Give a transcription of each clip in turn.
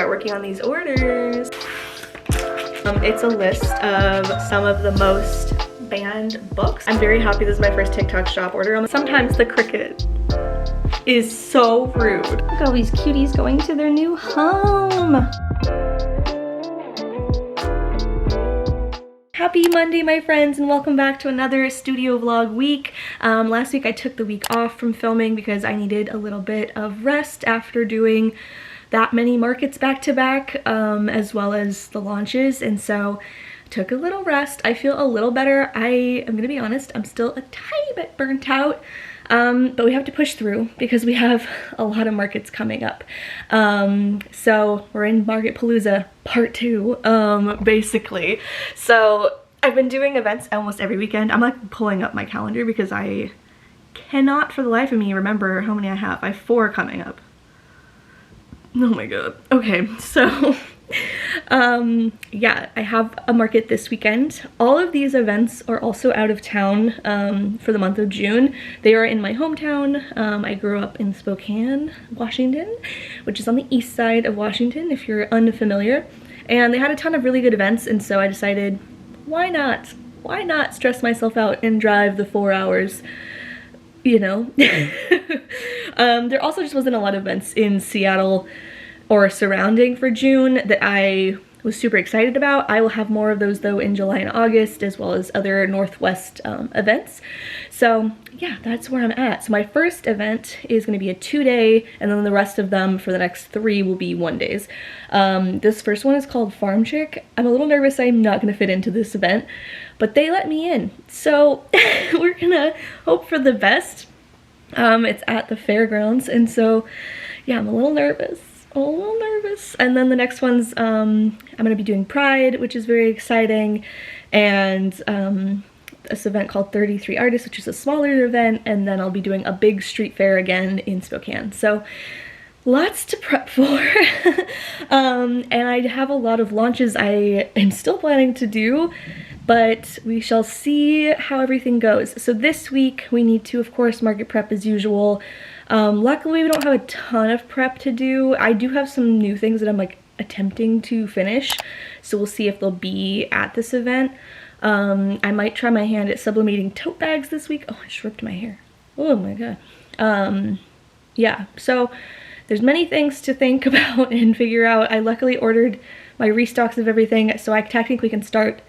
start working on these orders. It's a list of some of the most banned books. I'm very happy this is my first TikTok shop order. Sometimes the cricket is so rude. Look at all these cuties going to their new home. Happy Monday, my friends, and welcome back to another studio vlog week. Last week I took the week off from filming because I needed a little bit of rest after doing that many markets back to back, as well as the launches, and so took a little rest. I feel a little better. I am gonna be honest, I'm still a tiny bit burnt out, but we have to push through because we have a lot of markets coming up. So we're in Market Palooza part 2, basically. So I've been doing events almost every weekend. I'm like pulling up my calendar because I cannot for the life of me remember how many I have. I have 4 coming up. Oh my god. Okay, so yeah, I have a market this weekend. All of these events are also out of town for the month of June. They are in my hometown. I grew up in Spokane, Washington, which is on the east side of Washington if you're unfamiliar. And they had a ton of really good events, and so I decided, why not? Why not stress myself out and drive the 4 hours? You know. There also just wasn't a lot of events in Seattle or surrounding for June that I was super excited about. I will have more of those though in July and August, as well as other Northwest events. So yeah, that's where I'm at. So my first event is going to be a 2-day, and then the rest of them for the next 3 will be 1-days. This first one is called Farm Chick. I'm a little nervous I'm not going to fit into this event, but they let me in. So we're gonna hope for the best. It's at the fairgrounds, and so yeah, I'm a little nervous. And then the next one's I'm gonna be doing Pride, which is very exciting, and this event called 33 Artists, which is a smaller event, and then I'll be doing a big street fair again in Spokane. So lots to prep for. And I have a lot of launches I am still planning to do, but we shall see how everything goes. So this week we need to, of course, market prep as usual. Luckily we don't have a ton of prep to do. I do have some new things that I'm like attempting to finish, so we'll see if they'll be at this event. I might try my hand at sublimating tote bags this week. Oh, I just ripped my hair. Oh my god. Yeah, so there's many things to think about and figure out. I luckily ordered my restocks of everything, so I technically can start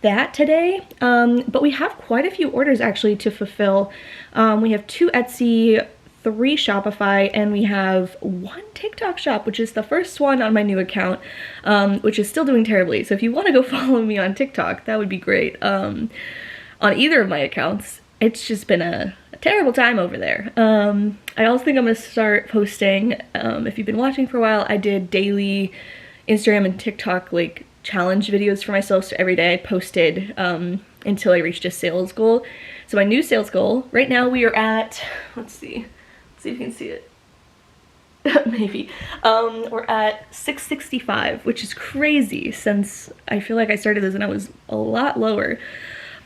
that today. But we have quite a few orders actually to fulfill. We have 2 Etsy, 3 Shopify, and we have 1 TikTok shop, which is the first one on my new account, which is still doing terribly. So if you want to go follow me on TikTok, that would be great. On either of my accounts, it's just been a terrible time over there. I also think I'm going to start posting, if you've been watching for a while, I did daily Instagram and TikTok like challenge videos for myself. So every day I posted until I reached a sales goal. So my new sales goal, right now we are at, let's see if you can see it. Maybe. We're at 665, which is crazy since I feel like I started this and I was a lot lower.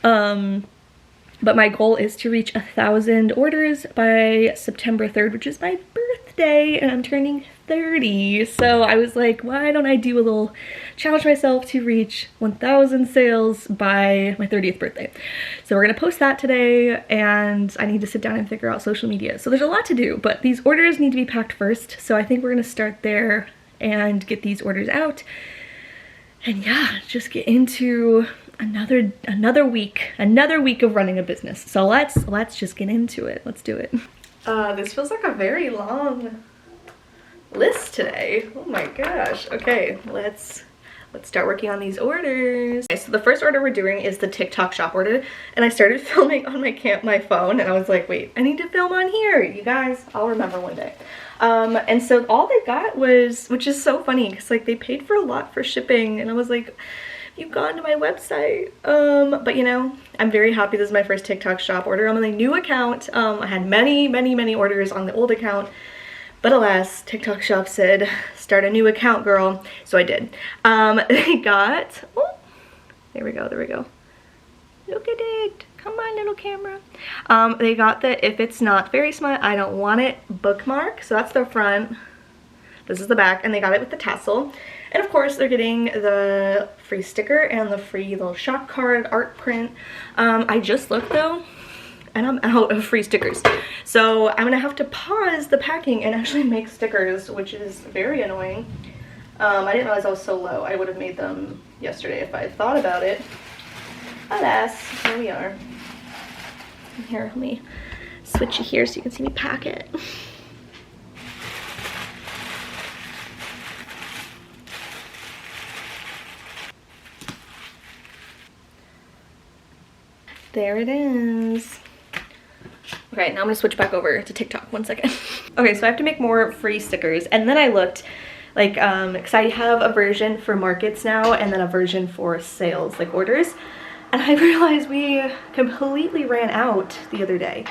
But my goal is to reach 1,000 orders by September 3rd, which is my birthday, and I'm turning 30. So I was like, why don't I do a little challenge myself to reach 1,000 sales by my 30th birthday. So we're gonna post that today, and I need to sit down and figure out social media. So there's a lot to do, but these orders need to be packed first. So I think we're gonna start there and get these orders out. And yeah, just get into another week of running a business. So let's just get into it. Let's do it. This feels like a very long list today. Oh my gosh. Okay, let's start working on these orders. Okay, so the first order we're doing is the TikTok shop order, and I started filming on my phone, and I was like, wait, I need to film on here, you guys. I'll remember one day. And so all they got was, which is so funny because like they paid for a lot for shipping, and I was like, you've gone to my website. But you know, I'm very happy this is my first TikTok shop order. I'm on a new account. I had many orders on the old account, but alas, TikTok shop said, start a new account, girl. So I did. They got, oh, there we go. Look at it. Come on, little camera. They got the "if it's not very smart, I don't want it" bookmark. So that's the front. This is the back, and they got it with the tassel. And of course, they're getting the free sticker and the free little shop card art print. I just looked though, and I'm out of free stickers. So I'm gonna have to pause the packing and actually make stickers, which is very annoying. I didn't realize I was so low. I would have made them yesterday if I had thought about it. Alas, here we are. Here, let me switch you here so you can see me pack it. There it is. Okay, now I'm gonna switch back over to TikTok, 1 second. Okay, so I have to make more free stickers, and then I looked like, cause I have a version for markets now and then a version for sales, like orders. And I realized we completely ran out the other day.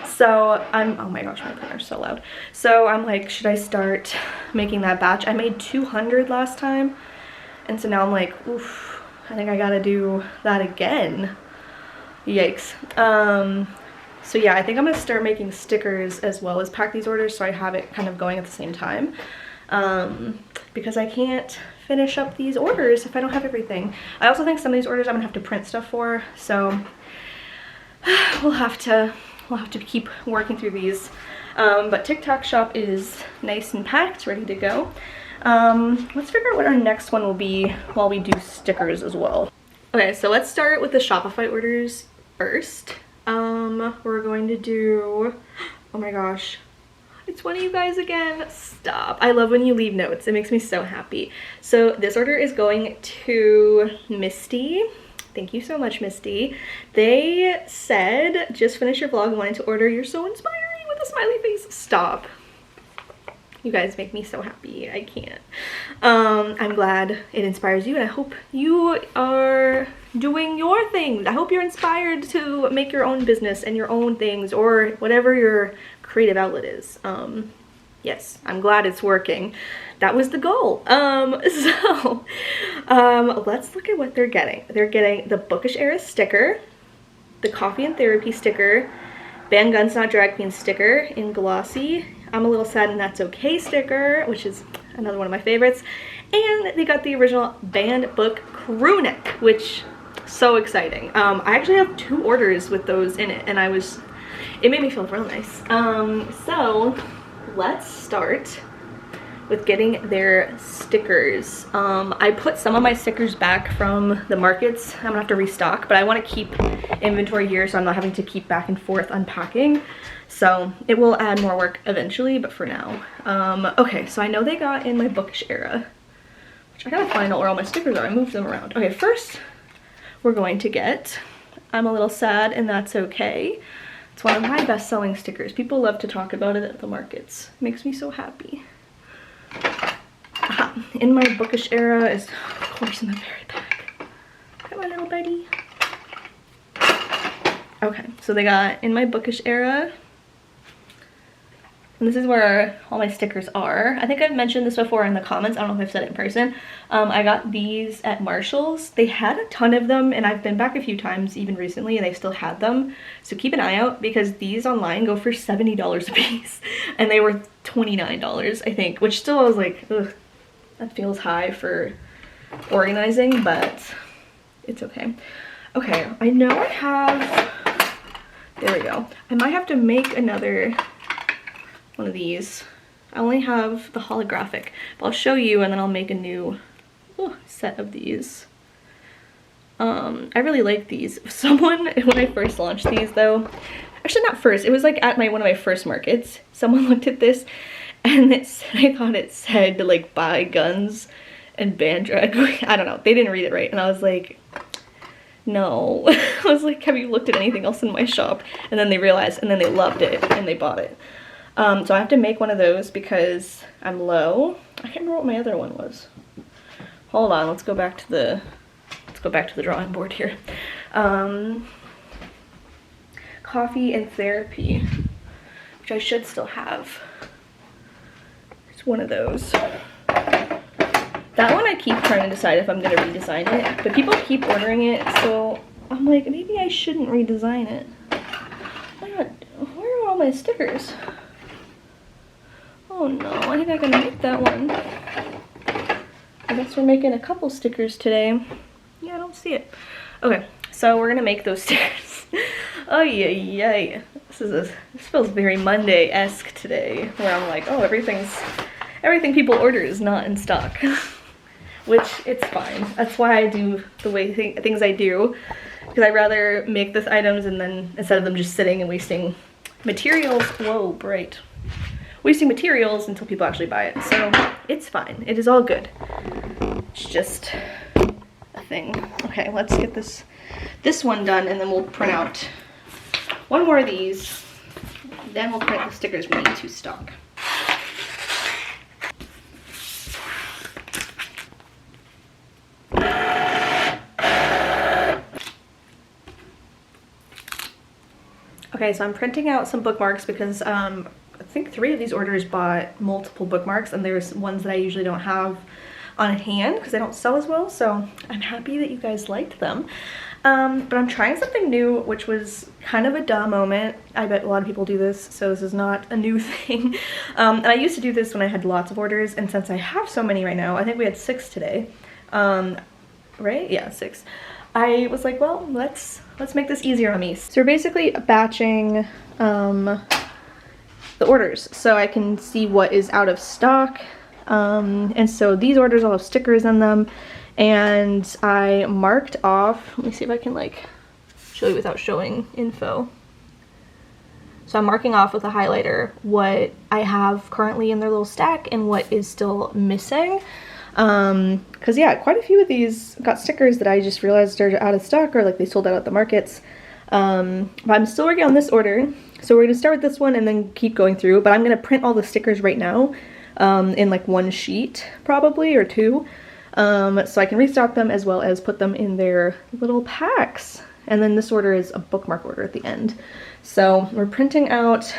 So oh my gosh, my printer's so loud. So I'm like, should I start making that batch? I made 200 last time. And so now I'm like, oof, I think I gotta do that again. Yikes. So yeah, I think I'm gonna start making stickers as well as pack these orders so I have it kind of going at the same time. Because I can't finish up these orders if I don't have everything. I also think some of these orders I'm gonna have to print stuff for, so we'll have to keep working through these. But TikTok shop is nice and packed, ready to go. Let's figure out what our next one will be while we do stickers as well. Okay, so let's start with the Shopify orders first. We're going to do, oh my gosh, it's one of you guys again. Stop. I love when you leave notes. It makes me so happy. So this order is going to Misty. Thank you so much, Misty. They said, just finished your vlog and wanted to order. You're so inspiring with a smiley face. Stop. You guys make me so happy. I can't. I'm glad it inspires you, and I hope you are doing your things. I hope you're inspired to make your own business and your own things, or whatever your creative outlet is. Yes, I'm glad it's working. That was the goal. Let's look at what they're getting. They're getting the Bookish Era sticker, the Coffee and Therapy sticker, Ban Guns Not Drag Queen sticker in glossy, I'm a Little Sad and That's Okay sticker, which is another one of my favorites, and they got the original banned book crew neck, which so exciting. I actually have 2 orders with those in it, and it made me feel real nice. So let's start with getting their stickers. I put some of my stickers back from the markets. I'm gonna have to restock, but I want to keep inventory here so I'm not having to keep back and forth unpacking. So it will add more work eventually, but for now. Okay, so I know they got in my Bookish Era, which I gotta find out where all my stickers are. I moved them around. Okay, first we're going to get I'm a Little Sad and That's Okay. It's one of my best-selling stickers. People love to talk about it at the markets. It makes me so happy. Aha. In my Bookish Era is, of course, in the very back. Come on, little buddy. Okay, so they got in my Bookish Era. And this is where all my stickers are. I think I've mentioned this before in the comments. I don't know if I've said it in person. I got these at Marshall's. They had a ton of them, and I've been back a few times even recently, and they still had them. So keep an eye out, because these online go for $70 a piece. And they were $29, I think, which still I was like, ugh, that feels high for organizing, but it's okay. Okay, I know I have, there we go. I might have to make another one of these. I only have the holographic, but I'll show you and then I'll make a new set of these. I really like these. Someone, when I first launched these though, actually not first, it was like at one of my first markets, someone looked at this and I thought it said like buy guns and ban drag queen. I don't know, they didn't read it right, and I was like, no. I was like, have you looked at anything else in my shop? And then they realized, and then they loved it and they bought it. So I have to make one of those because I'm low. I can't remember what my other one was. Hold on, let's go back to the drawing board here. Coffee and Therapy, which I should still have. It's one of those. That one I keep trying to decide if I'm gonna redesign it, but people keep ordering it, so I'm like, maybe I shouldn't redesign it. Oh my god, where are all my stickers? Oh no, I think I can make that one. I guess we're making a couple stickers today. Yeah, I don't see it. Okay, so we're gonna make those stickers. Oh yeah, yeah. This feels very Monday-esque today, where I'm like, oh, everything people order is not in stock. Which, it's fine. That's why I do the way things I do, because I'd rather make these items and then, instead of them just sitting and wasting materials, whoa, bright. Wasting materials until people actually buy it. So, it's fine. It is all good. It's just a thing. Okay, let's get this one done, and then we'll print out one more of these. Then we'll print the stickers we need to stock. Okay, so I'm printing out some bookmarks because I think 3 of these orders bought multiple bookmarks, and there's ones that I usually don't have on hand because they don't sell as well, so I'm happy that you guys liked them. But I'm trying something new, which was kind of a duh moment. I bet a lot of people do this, so this is not a new thing. And I used to do this when I had lots of orders, and since I have so many right now, I think we had 6 today, right? Yeah, 6. I was like, well, let's make this easier on me. So we're basically batching the orders so I can see what is out of stock. And so these orders all have stickers in them, and I marked off, let me see if I can like show you without showing info. So I'm marking off with a highlighter what I have currently in their little stack and what is still missing. Because yeah, quite a few of these got stickers that I just realized are out of stock, or like they sold out at the markets. But I'm still working on this order, so we're gonna start with this one and then keep going through. But I'm gonna print all the stickers right now in like 1 sheet probably, or 2, so I can restock them as well as put them in their little packs. And then this order is a bookmark order at the end. So we're printing out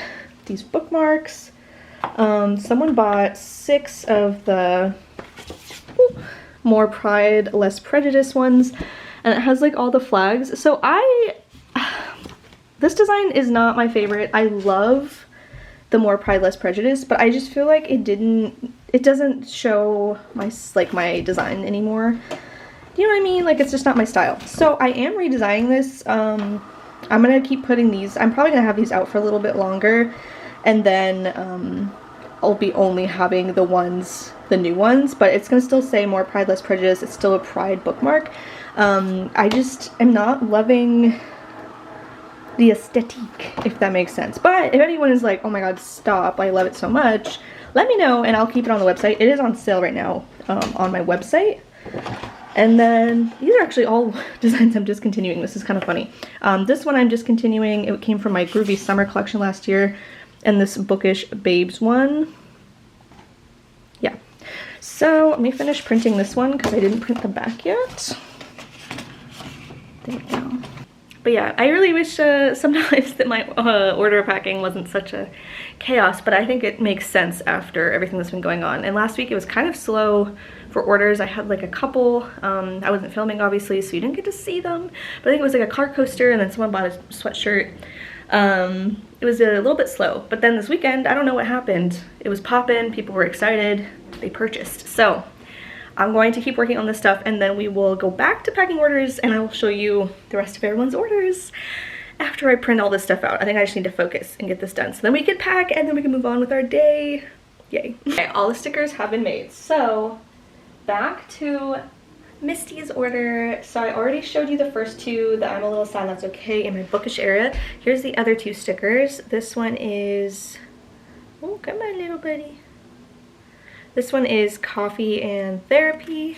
these bookmarks. Someone bought 6 of the More Pride, Less Prejudice ones, and it has like all the flags. So this design is not my favorite. I love the More Pride, Less Prejudice, but I just feel like it doesn't show my design anymore. You know what I mean? Like, it's just not my style. So I am redesigning this. I'm gonna keep putting these, I'm probably gonna have these out for a little bit longer, and then I'll be only having the new ones, but it's gonna still say More Pride, Less Prejudice. It's still a Pride bookmark. I just am not loving the aesthetic, if that makes sense. But if anyone is like, oh my god, stop, I love it so much, let me know and I'll keep it on the website. It is on sale right now on my website. And then these are actually all designs I'm discontinuing. This is kind of funny. This one I'm discontinuing. It came from my Groovy Summer collection last year. And this Bookish Babes one. Yeah. So let me finish printing this one because I didn't print the back yet. There we go. But yeah, I really wish sometimes that my order packing wasn't such a chaos, but I think it makes sense after everything that's been going on. And last week it was kind of slow for orders. I had like a couple. I wasn't filming obviously, so you didn't get to see them. But I think it was like a car coaster, and then someone bought a sweatshirt. It was a little bit slow, but then this weekend, I don't know what happened. It was poppin', people were excited, they purchased. So I'm going to keep working on this stuff, and then we will go back to packing orders, and I will show you the rest of everyone's orders after I print all this stuff out. I think I just need to focus and get this done, so then we can pack, and then we can move on with our day. Yay. Okay, all the stickers have been made. So back to Misty's order. So I already showed you the first 2, the I'm a Little Sad That's Okay, in my bookish area. Here's the other 2 stickers. This one is, oh, come on little buddy. This one is Coffee and Therapy.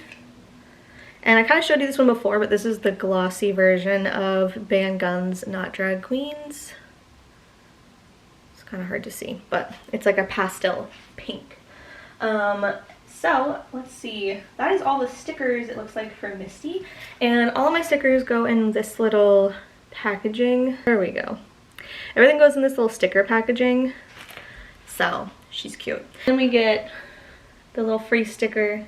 And I kind of showed you this one before, but this is the glossy version of Band Guns Not Drag Queens. It's kind of hard to see, but it's like a pastel pink. So let's see, that is all the stickers it looks like for Misty. And all of my stickers go in this little packaging. There we go. Everything goes in this little sticker packaging. So she's cute. Then we get the little free sticker.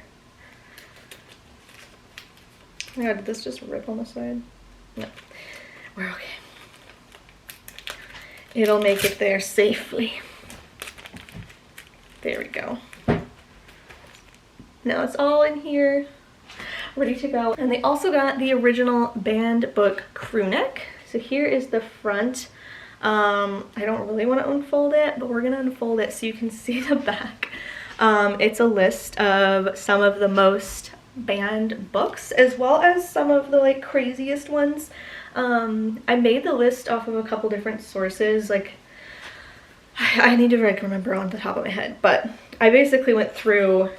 Oh my god, did this just rip on the side? No, we're okay. It'll make it there safely. There we go. Now it's all in here, ready to go. And they also got the original band book crew neck. So here is the front. I don't really want to unfold it, but we're gonna unfold it so you can see the back. It's a list of some of the most banned books, as well as some of the like craziest ones. I made the list off of a couple different sources. Like, I need to like remember on the top of my head, but I basically went through,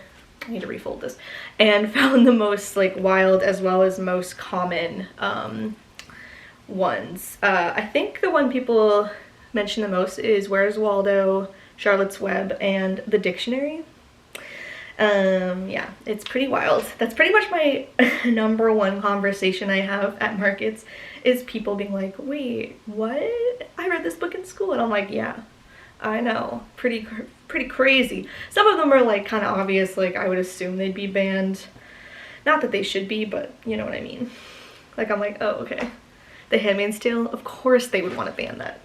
I need to refold this, and found the most like wild as well as most common ones. I think the one people mention the most is Where's Waldo, Charlotte's Web, and the dictionary. Yeah, it's pretty wild. That's pretty much my number one conversation I have at markets, is people being like, wait, what? I read this book in school. And I'm like, yeah, I know, pretty crazy. Some of them are like kind of obvious, like I would assume they'd be banned. Not that they should be, but you know what I mean. Like, I'm like, oh, okay. The Handmaid's Tale, of course they would want to ban that.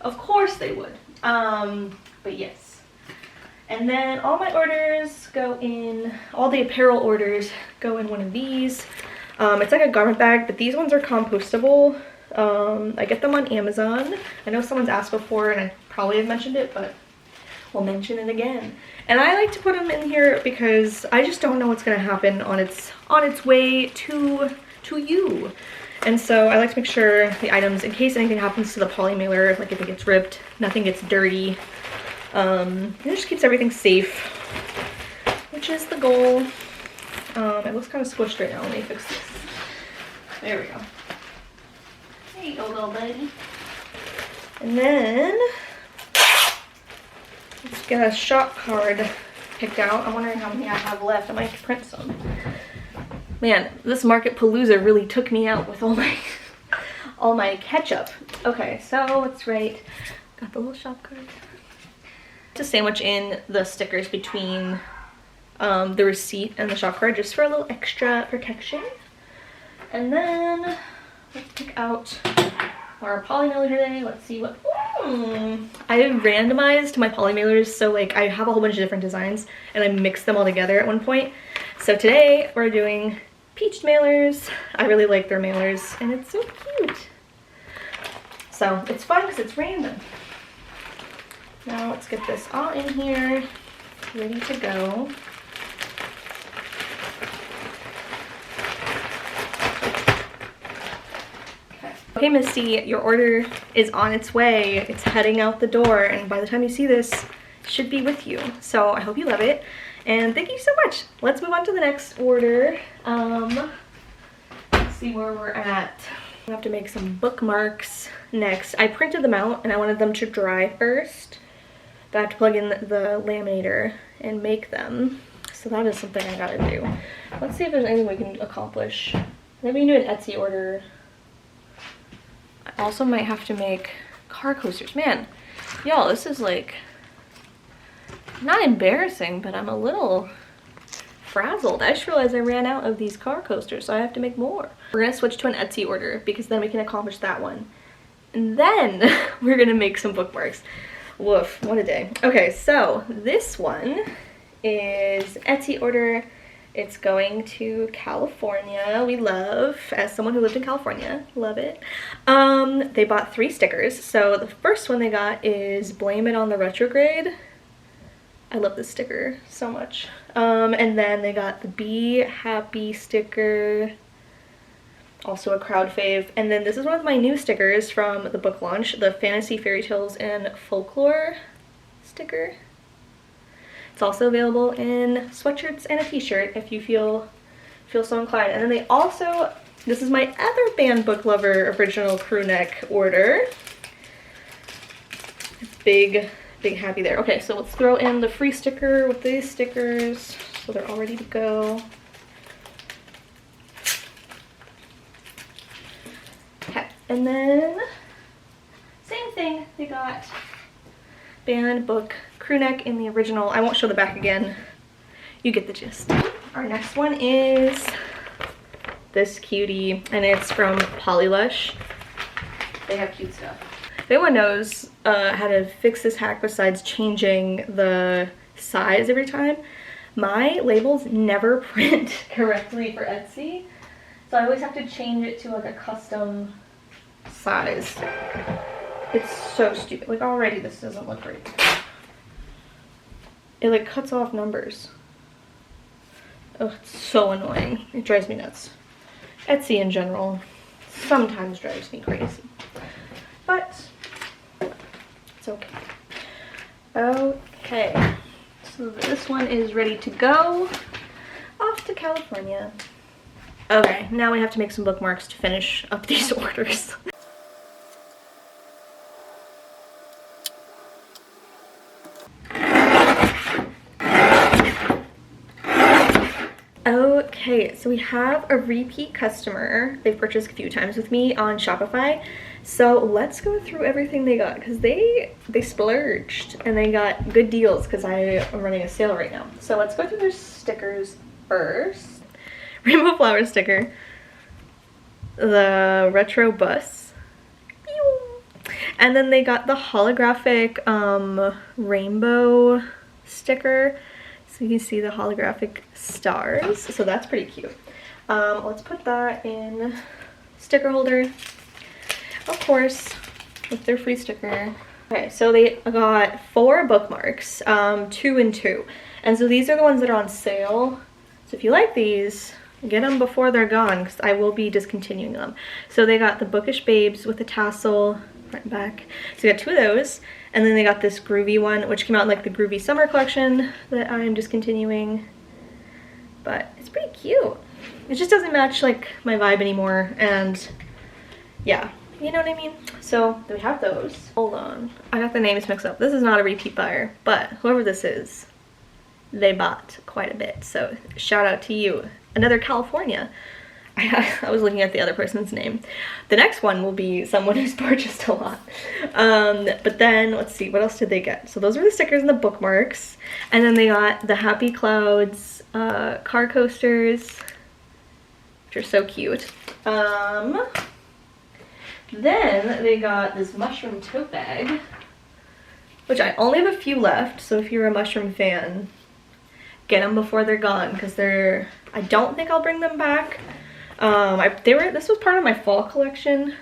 Of course they would. But yes. And then all my orders go in, all the apparel orders go in one of these. It's like a garment bag, but these ones are compostable. I get them on Amazon. I know someone's asked before and I probably have mentioned it, but we'll mention it again. And I like to put them in here because I just don't know what's gonna happen on its way to you. And so I like to make sure the items, in case anything happens to the poly mailer, like if it gets ripped, nothing gets dirty. It just keeps everything safe, which is the goal. It looks kind of squished right now. Let me fix this. There we go. There you go, little buddy. And then let's get a shop card picked out. I'm wondering how many I have left. I might have to print some. Man, this Market Palooza really took me out with all my ketchup. Okay, so let's write. Got the little shop card. To sandwich in the stickers between the receipt and the shop card, just for a little extra protection. And then let's pick out our poly mailer today. Let's see what. I randomized my poly mailers, so like I have a whole bunch of different designs and I mixed them all together at one point. So today we're doing peach mailers. I really like their mailers and it's so cute. So it's fun because it's random. Now let's get this all in here, ready to go. Okay, Misty, your order is on its way. It's heading out the door, and by the time you see this, it should be with you. So I hope you love it, and thank you so much. Let's move on to the next order. Let's see where we're at. I have to make some bookmarks next. I printed them out, and I wanted them to dry first. But I have to plug in the laminator and make them. So that is something I gotta do. Let's see if there's anything we can accomplish. Maybe we can do an Etsy order. I also might have to make car coasters. Man, y'all, this is like, not embarrassing, but I'm a little frazzled. I just realized I ran out of these car coasters, so I have to make more. We're gonna switch to an Etsy order because then we can accomplish that one. And then we're gonna make some bookmarks. Woof, what a day. Okay, so this one is Etsy order. It's going to California. We love, as someone who lived in California, love it. They bought 3 stickers. So the first one they got is Blame It on the Retrograde. I love this sticker so much. And then they got the Be Happy sticker, also a crowd fave. And then this is one of my new stickers from the book launch, the Fantasy, Fairy Tales, and Folklore sticker. It's also available in sweatshirts and a t-shirt if you feel so inclined. And then they also, this is my other band book lover original crew neck order. It's big happy there. Okay, so let's throw in the free sticker with these stickers so they're all ready to go. Okay, and then same thing, they got band book crew neck in the original. I won't show the back again. You get the gist. Our next one is this cutie, and it's from Polylush. They have cute stuff. If anyone knows how to fix this hack besides changing the size every time, my labels never print correctly for Etsy. So I always have to change it to like a custom size. It's so stupid. Like already this doesn't look great. It like cuts off numbers. Oh, it's so annoying. It drives me nuts. Etsy in general sometimes drives me crazy. But it's okay. Okay. So this one is ready to go. Off to California. Okay, now we have to make some bookmarks to finish up these orders. Okay, so we have a repeat customer. They've purchased a few times with me on Shopify. So let's go through everything they got because they splurged and they got good deals because I am running a sale right now. So let's go through their stickers first. Rainbow flower sticker. The retro bus. And then they got the holographic rainbow sticker. So you can see the holographic stars. So that's pretty cute. Let's put that in sticker holder. Of course, with their free sticker. Okay, so they got 4 bookmarks, 2 and 2. And so these are the ones that are on sale. So if you like these, get them before they're gone because I will be discontinuing them. So they got the Bookish Babes with the tassel front and back. So we got 2 of those. And then they got this groovy one, which came out in like the groovy summer collection that I'm discontinuing. But it's pretty cute. It just doesn't match like my vibe anymore. And yeah, you know what I mean? So we have those. Hold on, I got the names mixed up. This is not a repeat buyer, but whoever this is, they bought quite a bit. So shout out to you. Another California. I was looking at the other person's name. The next one will be someone who's purchased a lot. But then, let's see, what else did they get? So those were the stickers and the bookmarks. And then they got the Happy Clouds car coasters, which are so cute. Then they got this mushroom tote bag, which I only have a few left. So if you're a mushroom fan, get them before they're gone because I don't think I'll bring them back. This was part of my fall collection.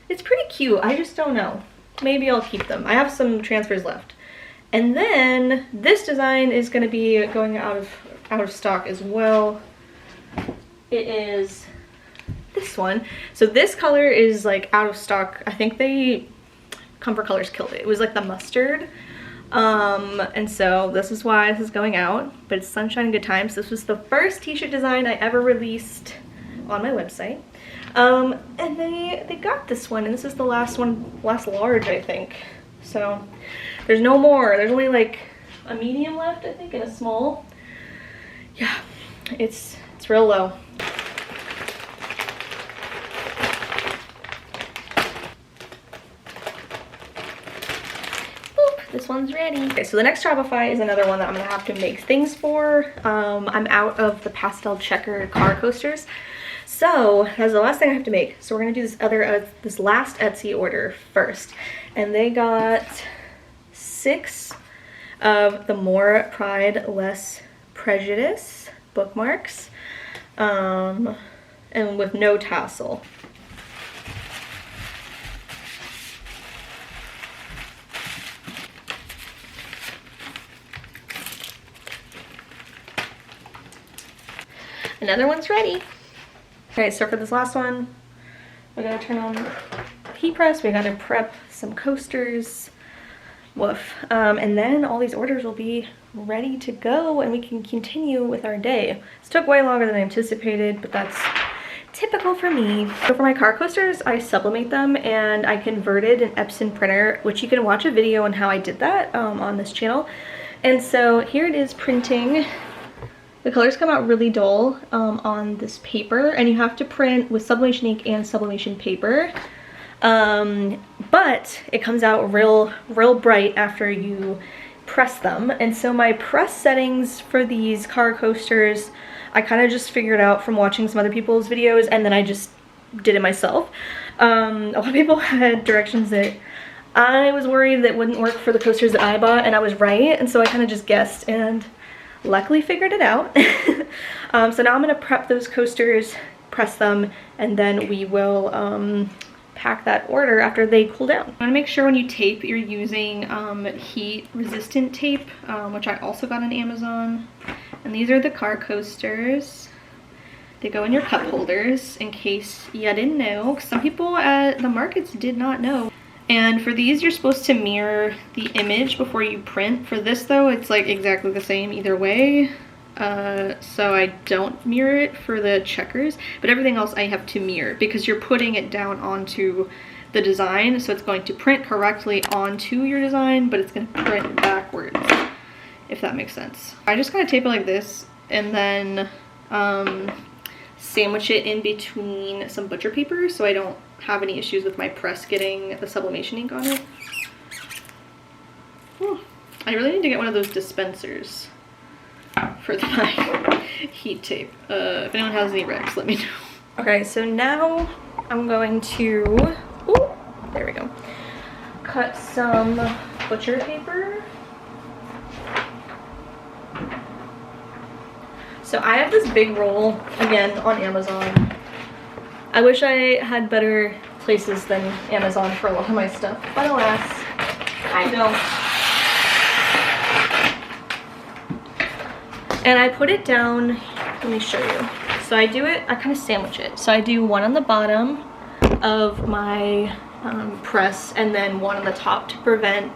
It's pretty cute. I just don't know. Maybe I'll keep them. I have some transfers left. And then this design is going to be going out of stock as well. It is this one. So this color is like out of stock. I think Comfort Colors killed it. It was like the mustard. And so this is why this is going out, but it's Sunshine and Good Times. This was the first t-shirt design I ever released on my website. And they got this one, and this is the last large, I think. So there's no more. There's only like a medium left, I think, and a small. Yeah, it's real low. This one's ready. Okay, so the next Shopify is another one that I'm gonna have to make things for. I'm out of the pastel checker car coasters. So that's the last thing I have to make. So we're gonna do this last Etsy order first. And they got 6 of the More Pride, Less Prejudice bookmarks, and with no tassel. Another one's ready. Okay, so for this last one, we gotta turn on the heat press. We gotta prep some coasters. Woof. And then all these orders will be ready to go and we can continue with our day. This took way longer than I anticipated, but that's typical for me. So for my car coasters, I sublimate them and I converted an Epson printer, which you can watch a video on how I did that on this channel. And so here it is printing. The colors come out really dull on this paper, and you have to print with sublimation ink and sublimation paper. But it comes out real bright after you press them. And so my press settings for these car coasters, I kind of just figured out from watching some other people's videos, and then I just did it myself. A lot of people had directions that I was worried that it wouldn't work for the coasters that I bought, and I was right, and so I kind of just guessed and luckily figured it out. So now I'm gonna prep those coasters, press them, and then we will pack that order after they cool down. I wanna make sure when you tape, you're using heat resistant tape, which I also got on Amazon. And these are the car coasters. They go in your cup holders, in case you didn't know. Some people at the markets did not know. And for these, you're supposed to mirror the image before you print. For this though, it's like exactly the same either way. So I don't mirror it for the checkers, but everything else I have to mirror because you're putting it down onto the design. So it's going to print correctly onto your design, but it's going to print backwards, if that makes sense. I just kind of tape it like this and then sandwich it in between some butcher paper so I don't have any issues with my press getting the sublimation ink on it. Whew. I really need to get one of those dispensers for my heat tape. If anyone has any recs, let me know. Okay, so now I'm going to, ooh, there we go, cut some butcher paper. So I have this big roll, again, on Amazon. I wish I had better places than Amazon for a lot of my stuff, but alas, I don't. And I put it down, let me show you. So I do it, I kind of sandwich it. So I do one on the bottom of my press and then one on the top to prevent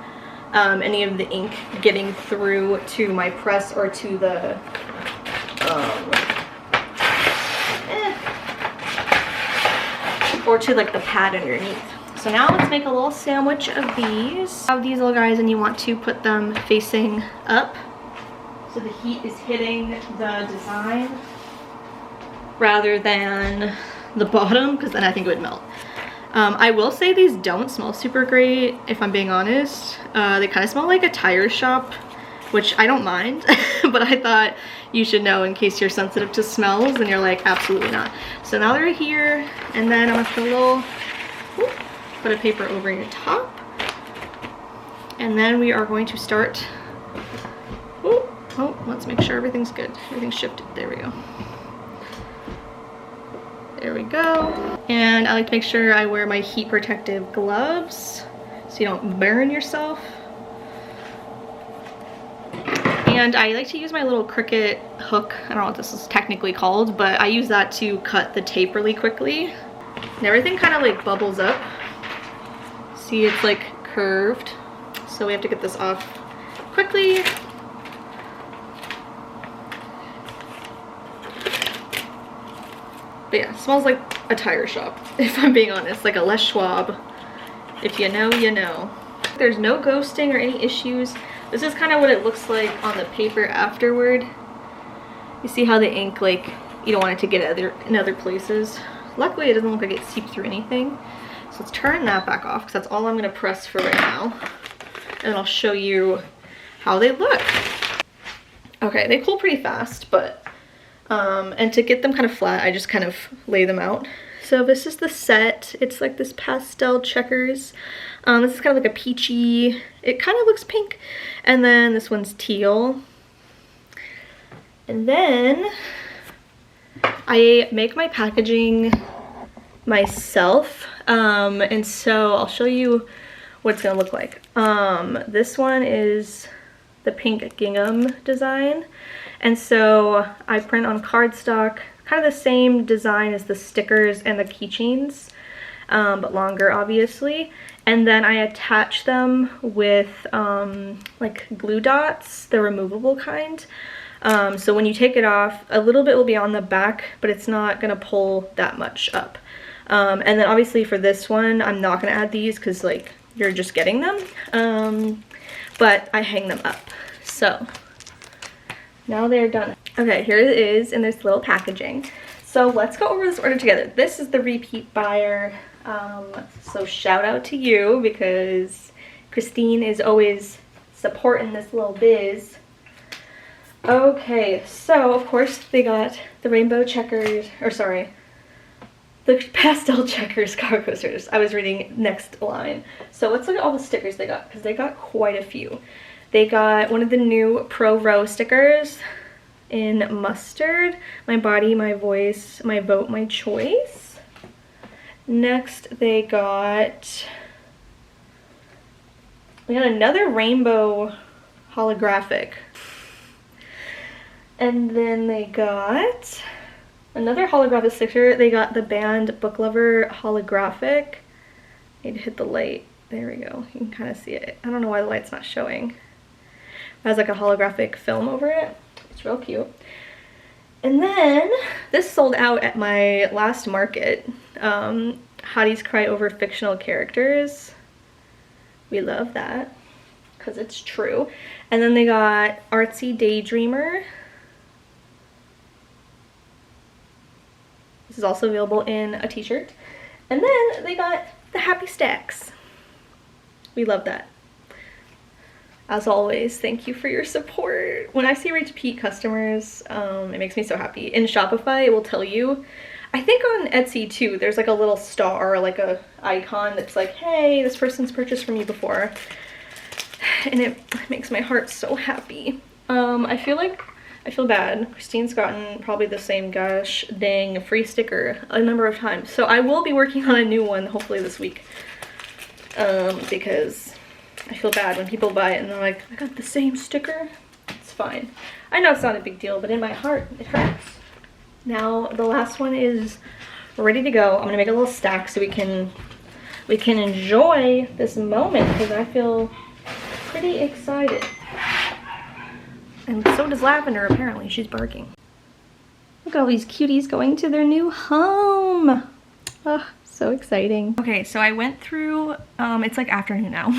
any of the ink getting through to my press or to the or to like the pad underneath. So now let's make a little sandwich of these. Have these little guys and you want to put them facing up so the heat is hitting the design rather than the bottom, because then I think it would melt. I will say these don't smell super great, if I'm being honest. They kind of smell like a tire shop, which I don't mind, but I thought you should know in case you're sensitive to smells and you're like, absolutely not. So now they're here, and then I'm gonna put a little, whoop, put a paper over your top. And then we are going to start, whoop, oh, let's make sure everything's good. Everything's shifted, there we go. There we go. And I like to make sure I wear my heat protective gloves so you don't burn yourself. And I like to use my little Cricut hook. I don't know what this is technically called, but I use that to cut the tape really quickly. And everything kind of like bubbles up. See, it's like curved. So we have to get this off quickly. But yeah, it smells like a tire shop, if I'm being honest, like a Les Schwab. If you know, you know. There's no ghosting or any issues. This is kind of what it looks like on the paper afterward. You see how the ink, like, you don't want it to get in other places. Luckily, it doesn't look like it seeped through anything. So let's turn that back off, because that's all I'm going to press for right now. And I'll show you how they look. Okay, they cool pretty fast, but, and to get them kind of flat, I just kind of lay them out. So this is the set. It's like this pastel checkers. This is kind of like a peachy, it kind of looks pink. And then this one's teal. And then I make my packaging myself. And so I'll show you what it's gonna look like. This one is the pink gingham design. And so I print on cardstock, kind of the same design as the stickers and the keychains, but longer obviously. And then I attach them with like glue dots, the removable kind. So when you take it off, a little bit will be on the back, but it's not gonna pull that much up. And then obviously for this one, I'm not gonna add these because like you're just getting them, but I hang them up. So now they're done. Okay, here it is in this little packaging. So let's go over this order together. This is the repeat buyer. So shout out to you because Christine is always supporting this little biz. Okay, so of course they got the rainbow checkers, or sorry, The pastel checkers car coasters. I was reading next line. So let's look at all the stickers they got, because they got quite a few. They got one of the new Pro Row stickers in mustard. My body, my voice, my vote, my choice. Next we got another rainbow holographic. And then they got another holographic sticker. They got the band Book Lover holographic. I need to hit the light. There we go. You can kind of see it. I don't know why the light's not showing. It has like a holographic film over it. It's real cute. And then this sold out at my last market. Hotties cry over fictional characters. We love that because it's true. And then they got Artsy Daydreamer. This is also available in a t-shirt. And then they got the Happy Stacks. We love that. As always, thank you for your support. When I see repeat customers, it makes me so happy. In Shopify, it will tell you. I think on Etsy too, there's like a little star, like a icon that's like, hey, this person's purchased from you before. And it makes my heart so happy. I feel bad. Christine's gotten probably the same gosh dang free sticker a number of times. So I will be working on a new one hopefully this week. Because I feel bad when people buy it and they're like, I got the same sticker. It's fine. I know it's not a big deal, but in my heart, it hurts. Now the last one is ready to go. I'm gonna make a little stack so we can enjoy this moment because I feel pretty excited. And so does Lavender, apparently. She's barking. Look at all these cuties going to their new home. Oh, so exciting. Okay, so I went through, it's like afternoon now.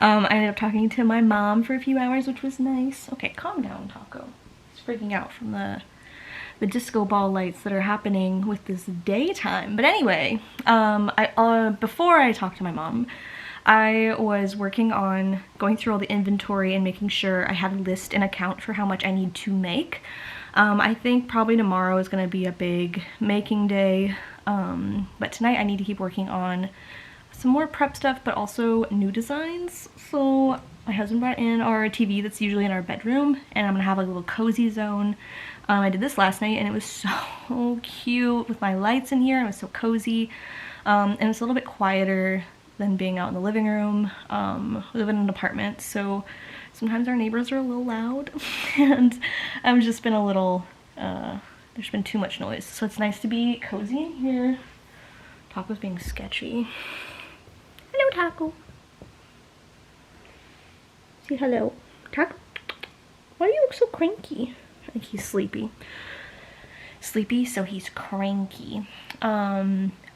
I ended up talking to my mom for a few hours, which was nice. Okay, calm down, Taco. He's freaking out from the disco ball lights that are happening with this daytime. But anyway, before I talked to my mom, I was working on going through all the inventory and making sure I had a list and account for how much I need to make. I think probably tomorrow is going to be a big making day, but tonight I need to keep working on some more prep stuff, but also new designs. So my husband brought in our TV that's usually in our bedroom, and I'm going to have like a little cozy zone. I did this last night and it was so cute with my lights in here. It was so cozy, and it's a little bit quieter than being out in the living room. We live in an apartment, so sometimes our neighbors are a little loud and I've just been a little, there's been too much noise. So it's nice to be cozy in here. Taco's being sketchy. Hello, Taco. Say hello. Taco, why do you look so cranky? I think he's sleepy. Sleepy, so he's cranky.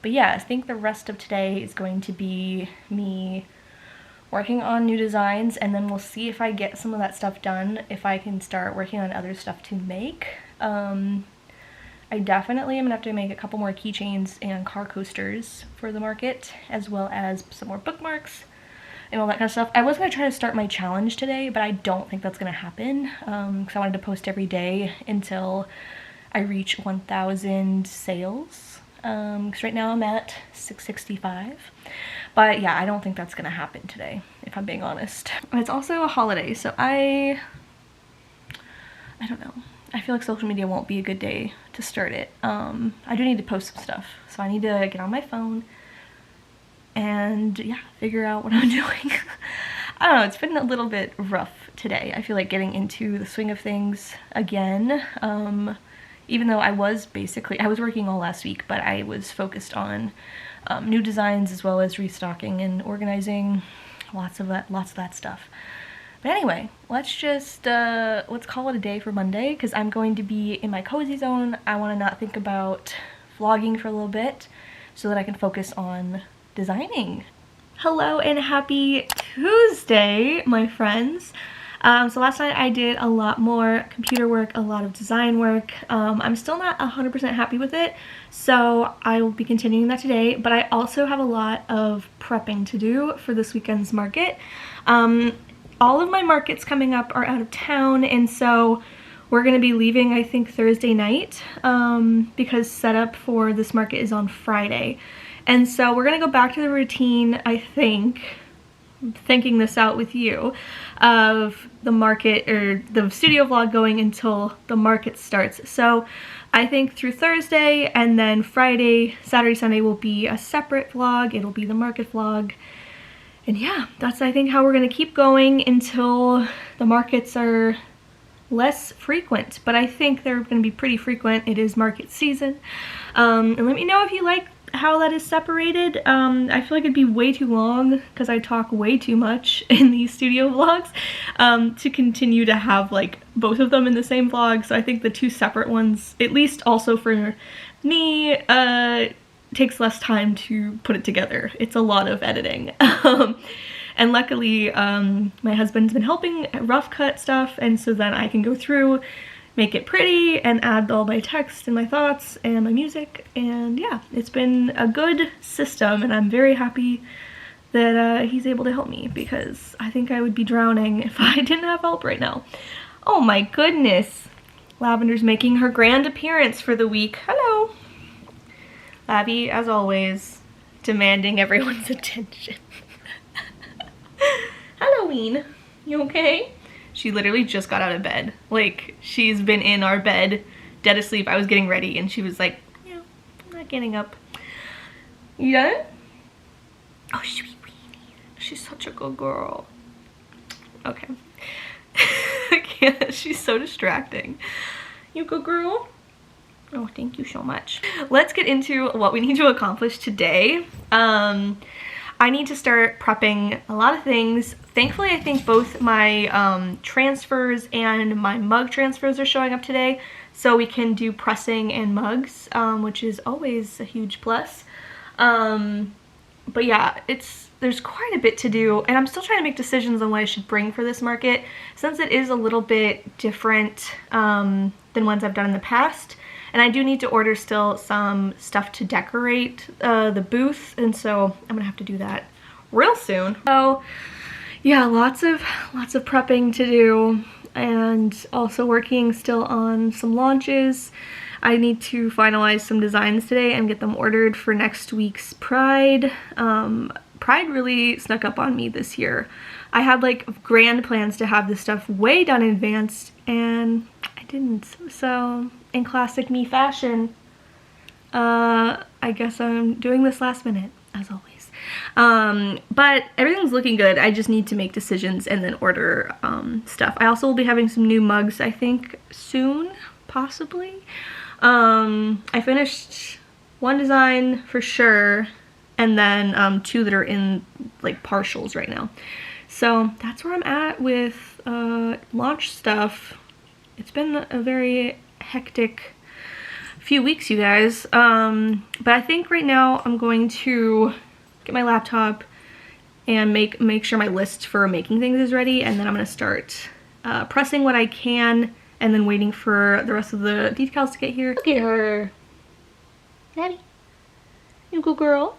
But yeah, I think the rest of today is going to be me working on new designs, and then we'll see if I get some of that stuff done, if I can start working on other stuff to make. I definitely am gonna have to make a couple more keychains and car coasters for the market, as well as some more bookmarks and all that kind of stuff. I was gonna try to start my challenge today, but I don't think that's gonna happen, because I wanted to post every day until I reach 1,000 sales. Because right now I'm at 665, but yeah, I don't think that's gonna happen today, if I'm being honest. It's also a holiday, so I don't know. I feel like social media won't be a good day to start it. I do need to post some stuff, so I need to get on my phone and yeah, figure out what I'm doing. I don't know, it's been a little bit rough today. I feel like getting into the swing of things again. Even though I was working all last week, but I was focused on new designs as well as restocking and organizing, lots of that stuff. But anyway, let's call it a day for Monday, because I'm going to be in my cozy zone. I want to not think about vlogging for a little bit so that I can focus on designing. Hello and happy Tuesday, my friends. So last night I did a lot more computer work, a lot of design work. I'm still not 100% happy with it, so I will be continuing that today, but I also have a lot of prepping to do for this weekend's market. All of my markets coming up are out of town, and so We're gonna be leaving, I think, Thursday night because setup for this market is on Friday. And so we're gonna go back to the routine, I think, thinking this out with you, of the market or the studio vlog going until the market starts. So I think through Thursday, and then Friday, Saturday, Sunday will be a separate vlog. It'll be the market vlog. And yeah, that's I think how we're gonna keep going until the markets are less frequent, but I think they're gonna be pretty frequent. It is market season. And let me know if you like how that is separated. I feel like it'd be way too long because I talk way too much in these studio vlogs to continue to have like both of them in the same vlog. So I think the two separate ones, at least also for me, takes less time to put it together. It's a lot of editing. And luckily my husband's been helping rough cut stuff, and so then I can go through, make it pretty, and add all my text and my thoughts and my music. And yeah, it's been a good system, and I'm very happy that he's able to help me, because I think I would be drowning if I didn't have help right now. Oh my goodness. Lavender's making her grand appearance for the week. Hello. Labby, as always, demanding everyone's attention. Halloween, you okay? She literally just got out of bed. Like, she's been in our bed, dead asleep. I was getting ready, and she was like, yeah, I'm not getting up. You done? Oh, sweet weenie. She's such a good girl. Okay. I can't. She's so distracting. You good girl? Oh, thank you so much. Let's get into what we need to accomplish today. I need to start prepping a lot of things. Thankfully, I think both my transfers and my mug transfers are showing up today, so we can do pressing and mugs, which is always a huge plus. But yeah, there's quite a bit to do, and I'm still trying to make decisions on what I should bring for this market, since it is a little bit different than ones I've done in the past. And I do need to order still some stuff to decorate the booth, and so I'm gonna have to do that real soon. So yeah, lots of prepping to do, and also working still on some launches. I need to finalize some designs today and get them ordered for next week's Pride. Pride really snuck up on me this year. I had like grand plans to have this stuff way done in advance, and I didn't. So in classic me fashion, I guess I'm doing this last minute, as always. But everything's looking good. I just need to make decisions and then order stuff. I also will be having some new mugs, I think, soon, possibly. I finished one design for sure, and then two that are in like partials right now. So that's where I'm at with launch stuff. It's been a very hectic few weeks, you guys. But I think right now I'm going to get my laptop and make sure my list for making things is ready, and then I'm gonna start pressing what I can, and then waiting for the rest of the decals to get here. Look at her. Daddy. You good girl.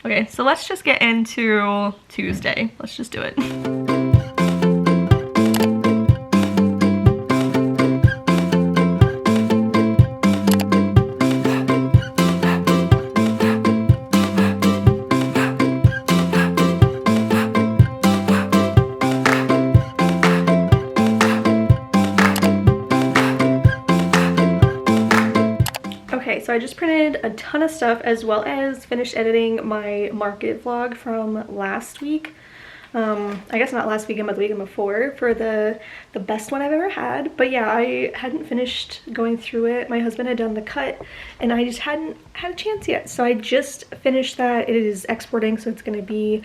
Okay, so let's just get into Tuesday. Let's just do it. So I just printed a ton of stuff, as well as finished editing my market vlog from last week. I guess not last weekend, but the weekend before, for the best one I've ever had. But yeah, I hadn't finished going through it. My husband had done the cut, and I just hadn't had a chance yet. So I just finished that. It is exporting, so it's gonna be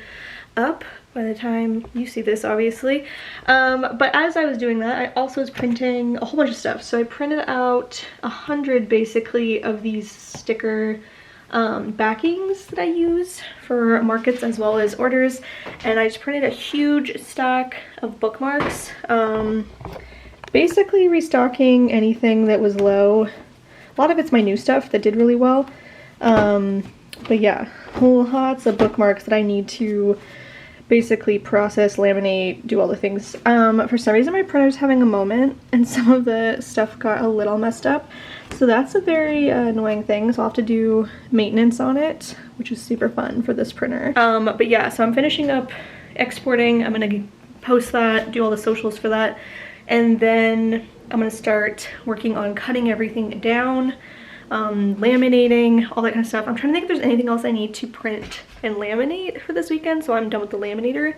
up by the time you see this, obviously. But as I was doing that, I also was printing a whole bunch of stuff. So I printed out 100 basically of these sticker backings that I use for markets as well as orders, and I just printed a huge stack of bookmarks, basically restocking anything that was low. A lot of it's my new stuff that did really well, but yeah, lots of bookmarks that I need to basically process, laminate, do all the things. For some reason my printer's having a moment and some of the stuff got a little messed up. So that's a very annoying thing. So I'll have to do maintenance on it, which is super fun for this printer. But yeah, so I'm finishing up exporting. I'm gonna post that, do all the socials for that. And then I'm gonna start working on cutting everything down, laminating, all that kind of stuff. I'm trying to think if there's anything else I need to print and laminate for this weekend, so I'm done with the laminator.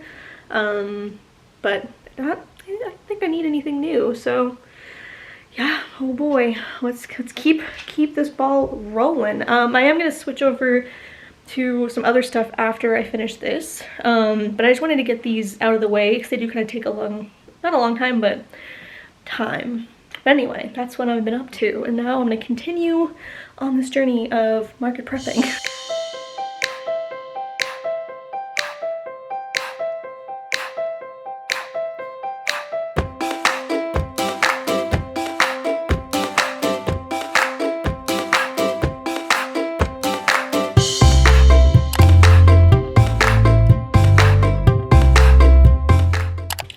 But I don't think I need anything new, so yeah, oh boy, let's keep this ball rolling. I am gonna switch over to some other stuff after I finish this, but I just wanted to get these out of the way because they do kind of take a long, not a long time, but time. But anyway, that's what I've been up to, and now I'm gonna continue on this journey of market prepping.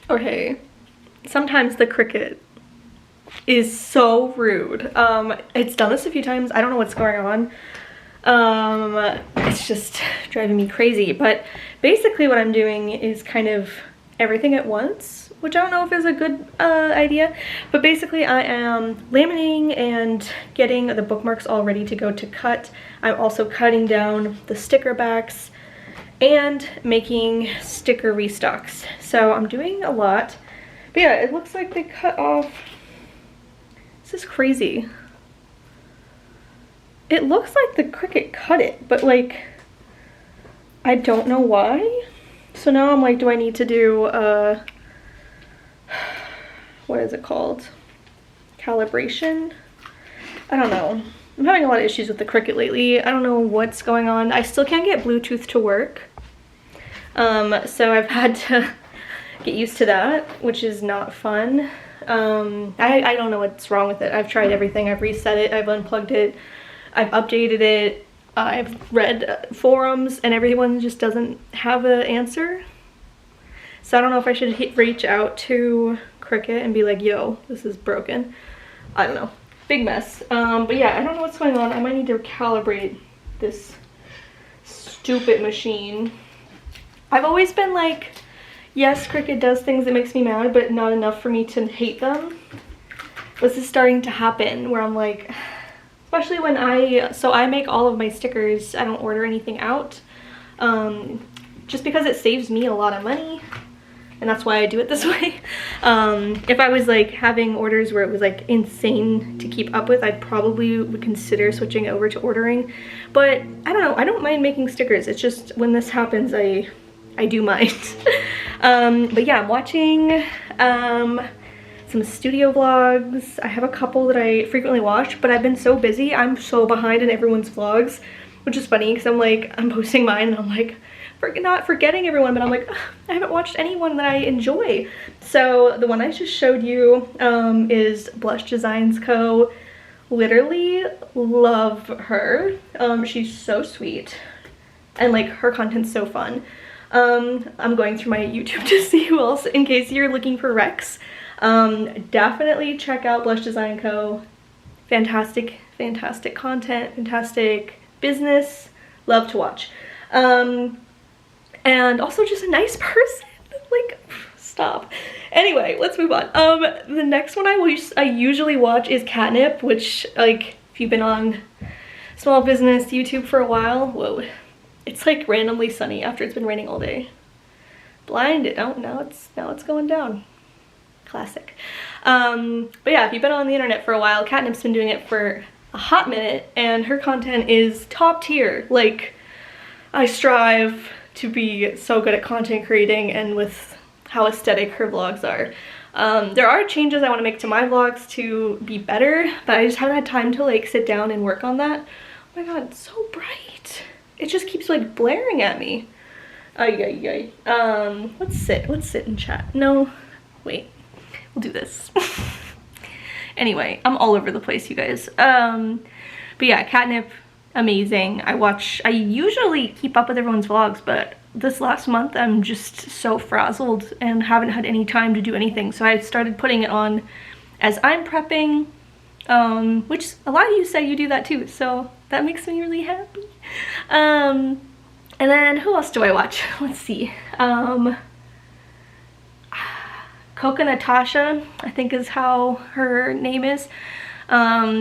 Okay, sometimes the Cricut is so rude. It's done this a few times. I don't know what's going on. It's just driving me crazy. But basically what I'm doing is kind of everything at once, which I don't know if is a good idea. But basically I am laminating and getting the bookmarks all ready to go to cut. I'm also cutting down the sticker backs and making sticker restocks. So I'm doing a lot. But yeah, it looks like they cut off. This is crazy. It looks like the Cricut cut it, but like, I don't know why. So now I'm like, do I need to do, what is it called? Calibration? I don't know. I'm having a lot of issues with the Cricut lately. I don't know what's going on. I still can't get Bluetooth to work. So I've had to get used to that, which is not fun. I don't know what's wrong with it. I've tried everything. I've reset it, I've unplugged it, I've updated it, I've read forums, and everyone just doesn't have an answer. So I don't know if I should reach out to Cricut and be like, yo, this is broken. I don't know. Big mess. But yeah, I don't know what's going on. I might need to calibrate this stupid machine. I've always been like, yes, Cricut does things that makes me mad, but not enough for me to hate them. This is starting to happen where I'm like, especially when I make all of my stickers. I don't order anything out, just because it saves me a lot of money, and that's why I do it this way. If I was like having orders where it was like insane to keep up with, I probably would consider switching over to ordering. But I don't know, I don't mind making stickers. It's just when this happens, I do mind. But yeah, I'm watching some studio vlogs. I have a couple that I frequently watch, but I've been so busy. I'm so behind in everyone's vlogs, which is funny because I'm like, I'm posting mine and I'm like, not forgetting everyone, but I'm like, I haven't watched anyone that I enjoy. So the one I just showed you is Blush Designs Co. Literally love her. She's so sweet and like her content's so fun. I'm going through my YouTube to see who else, in case you're looking for recs. Definitely check out Blush Design Co. Fantastic, fantastic content, fantastic business. Love to watch. And also just a nice person. Like, stop. Anyway, let's move on. The next one I usually watch is Catnip, which, like, if you've been on small business YouTube for a while, whoa. It's like randomly sunny after it's been raining all day. Blinded. Oh, now it's going down. Classic. But yeah, if you've been on the internet for a while, Catnip's been doing it for a hot minute, and her content is top tier. Like, I strive to be so good at content creating and with how aesthetic her vlogs are. There are changes I want to make to my vlogs to be better, but I just haven't had time to like sit down and work on that. Oh my god, it's so bright. It just keeps like blaring at me. Ay, ay, ay. Let's sit and chat. No, wait, we'll do this. Anyway, I'm all over the place, you guys. But yeah, Catnip, amazing. I usually keep up with everyone's vlogs, but this last month I'm just so frazzled and haven't had any time to do anything, so I started putting it on as I'm prepping, which a lot of you say you do that too, so that makes me really happy. And then who else do I watch? Let's see. Coca Natasha, I think is how her name is.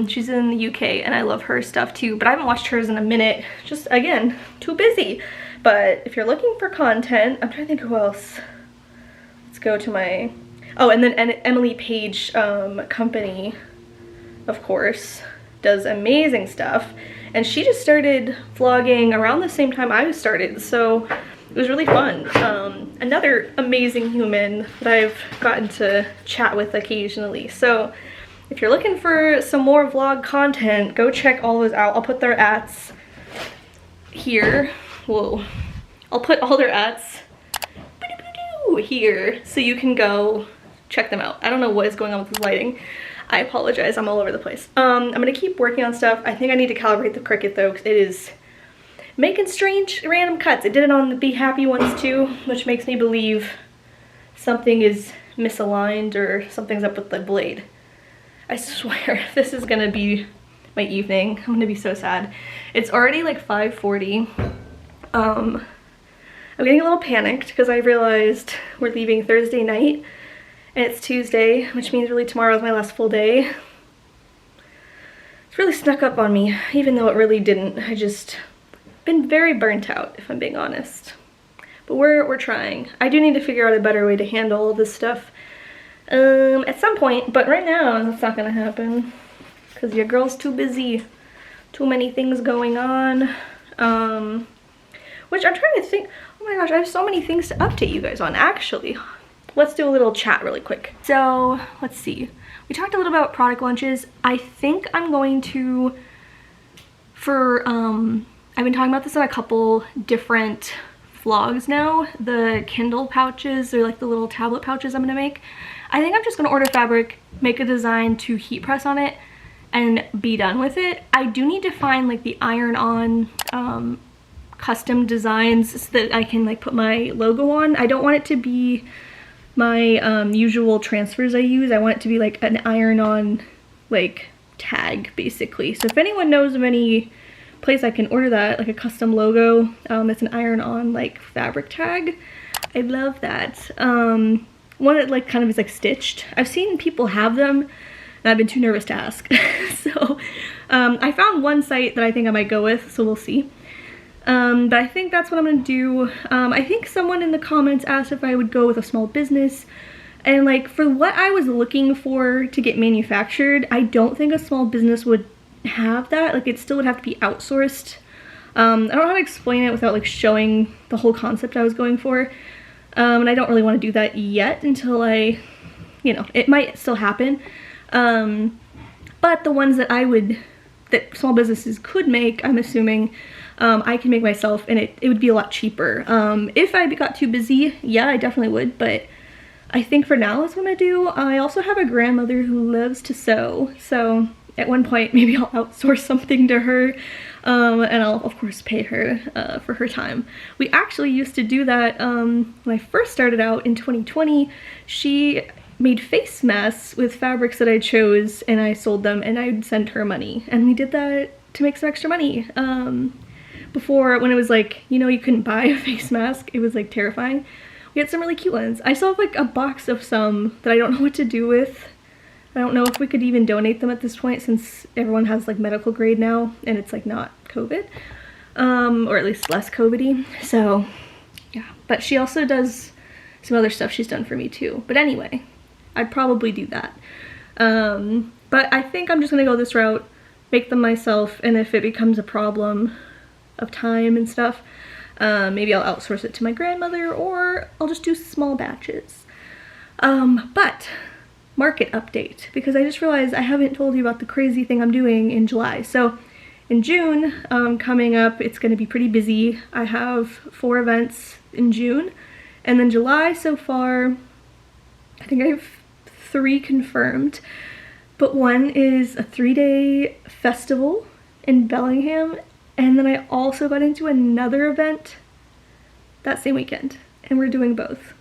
She's in the UK and I love her stuff too, but I haven't watched hers in a minute. Just, again, too busy. But if you're looking for content, I'm trying to think who else. Let's go to my, oh, and then Emily Page Company, of course, does amazing stuff. And she just started vlogging around the same time I started, so it was really fun. Another amazing human that I've gotten to chat with occasionally. So if you're looking for some more vlog content, go check all those out. I'll put their ats here. Whoa. I'll put all their ats here so you can go check them out. I don't know what is going on with this lighting. I apologize, I'm all over the place. I'm gonna keep working on stuff. I think I need to calibrate the Cricut though, because it is making strange random cuts. It did it on the Be Happy ones too, which makes me believe something is misaligned or something's up with the blade. I swear, this is gonna be my evening. I'm gonna be so sad. It's already like 5:40. I'm getting a little panicked because I realized we're leaving Thursday night and it's Tuesday, which means really tomorrow is my last full day. It's really snuck up on me, even though it really didn't. I just been very burnt out, if I'm being honest. But we're trying. I do need to figure out a better way to handle all this stuff at some point, but right now that's not gonna happen because your girl's too busy. Too many things going on. Which I'm trying to think, oh my gosh, I have so many things to update you guys on, actually. Let's do a little chat really quick. So, let's see. We talked a little about product launches. I think I'm going to, I've been talking about this in a couple different vlogs now. The Kindle pouches, or like the little tablet pouches I'm gonna make. I think I'm just gonna order fabric, make a design to heat press on it, and be done with it. I do need to find like the iron-on custom designs so that I can like put my logo on. I don't want it to be my usual transfers I use. I want it to be like an iron-on like tag basically. So if anyone knows of any place I can order that, like a custom logo, it's an iron-on like fabric tag, I'd love that. One that like kind of is like stitched. I've seen people have them and I've been too nervous to ask. So I found one site that I think I might go with, so we'll see. But I think that's what I'm gonna do. I think someone in the comments asked if I would go with a small business, and like for what I was looking for to get manufactured, I don't think a small business would have that. Like it still would have to be outsourced. I don't know how to explain it without like showing the whole concept I was going for. And I don't really want to do that yet until I, you know, it might still happen. But the ones that that small businesses could make, I'm assuming, I can make myself, and it would be a lot cheaper. If I got too busy, yeah, I definitely would, but I think for now that's what I'm gonna do. I also have a grandmother who loves to sew, so at one point maybe I'll outsource something to her, and I'll of course pay her for her time. We actually used to do that when I first started out in 2020. She made face masks with fabrics that I chose and I sold them and I'd send her money, and we did that to make some extra money. Before, when it was like, you know, you couldn't buy a face mask, it was like terrifying. We had some really cute ones. I still have like a box of some that I don't know what to do with. I don't know if we could even donate them at this point since everyone has like medical grade now and it's like not COVID, or at least less COVID-y. So yeah, but she also does some other stuff she's done for me too. But anyway, I'd probably do that. But I think I'm just gonna go this route, make them myself, and if it becomes a problem of time and stuff, maybe I'll outsource it to my grandmother, or I'll just do small batches. But market update, because I just realized I haven't told you about the crazy thing I'm doing in July. So in June, coming up, it's going to be pretty busy. I have 4 events in June, and then July so far, I think I have 3 confirmed, but one is a 3-day festival in Bellingham. And then I also got into another event that same weekend, and we're doing both.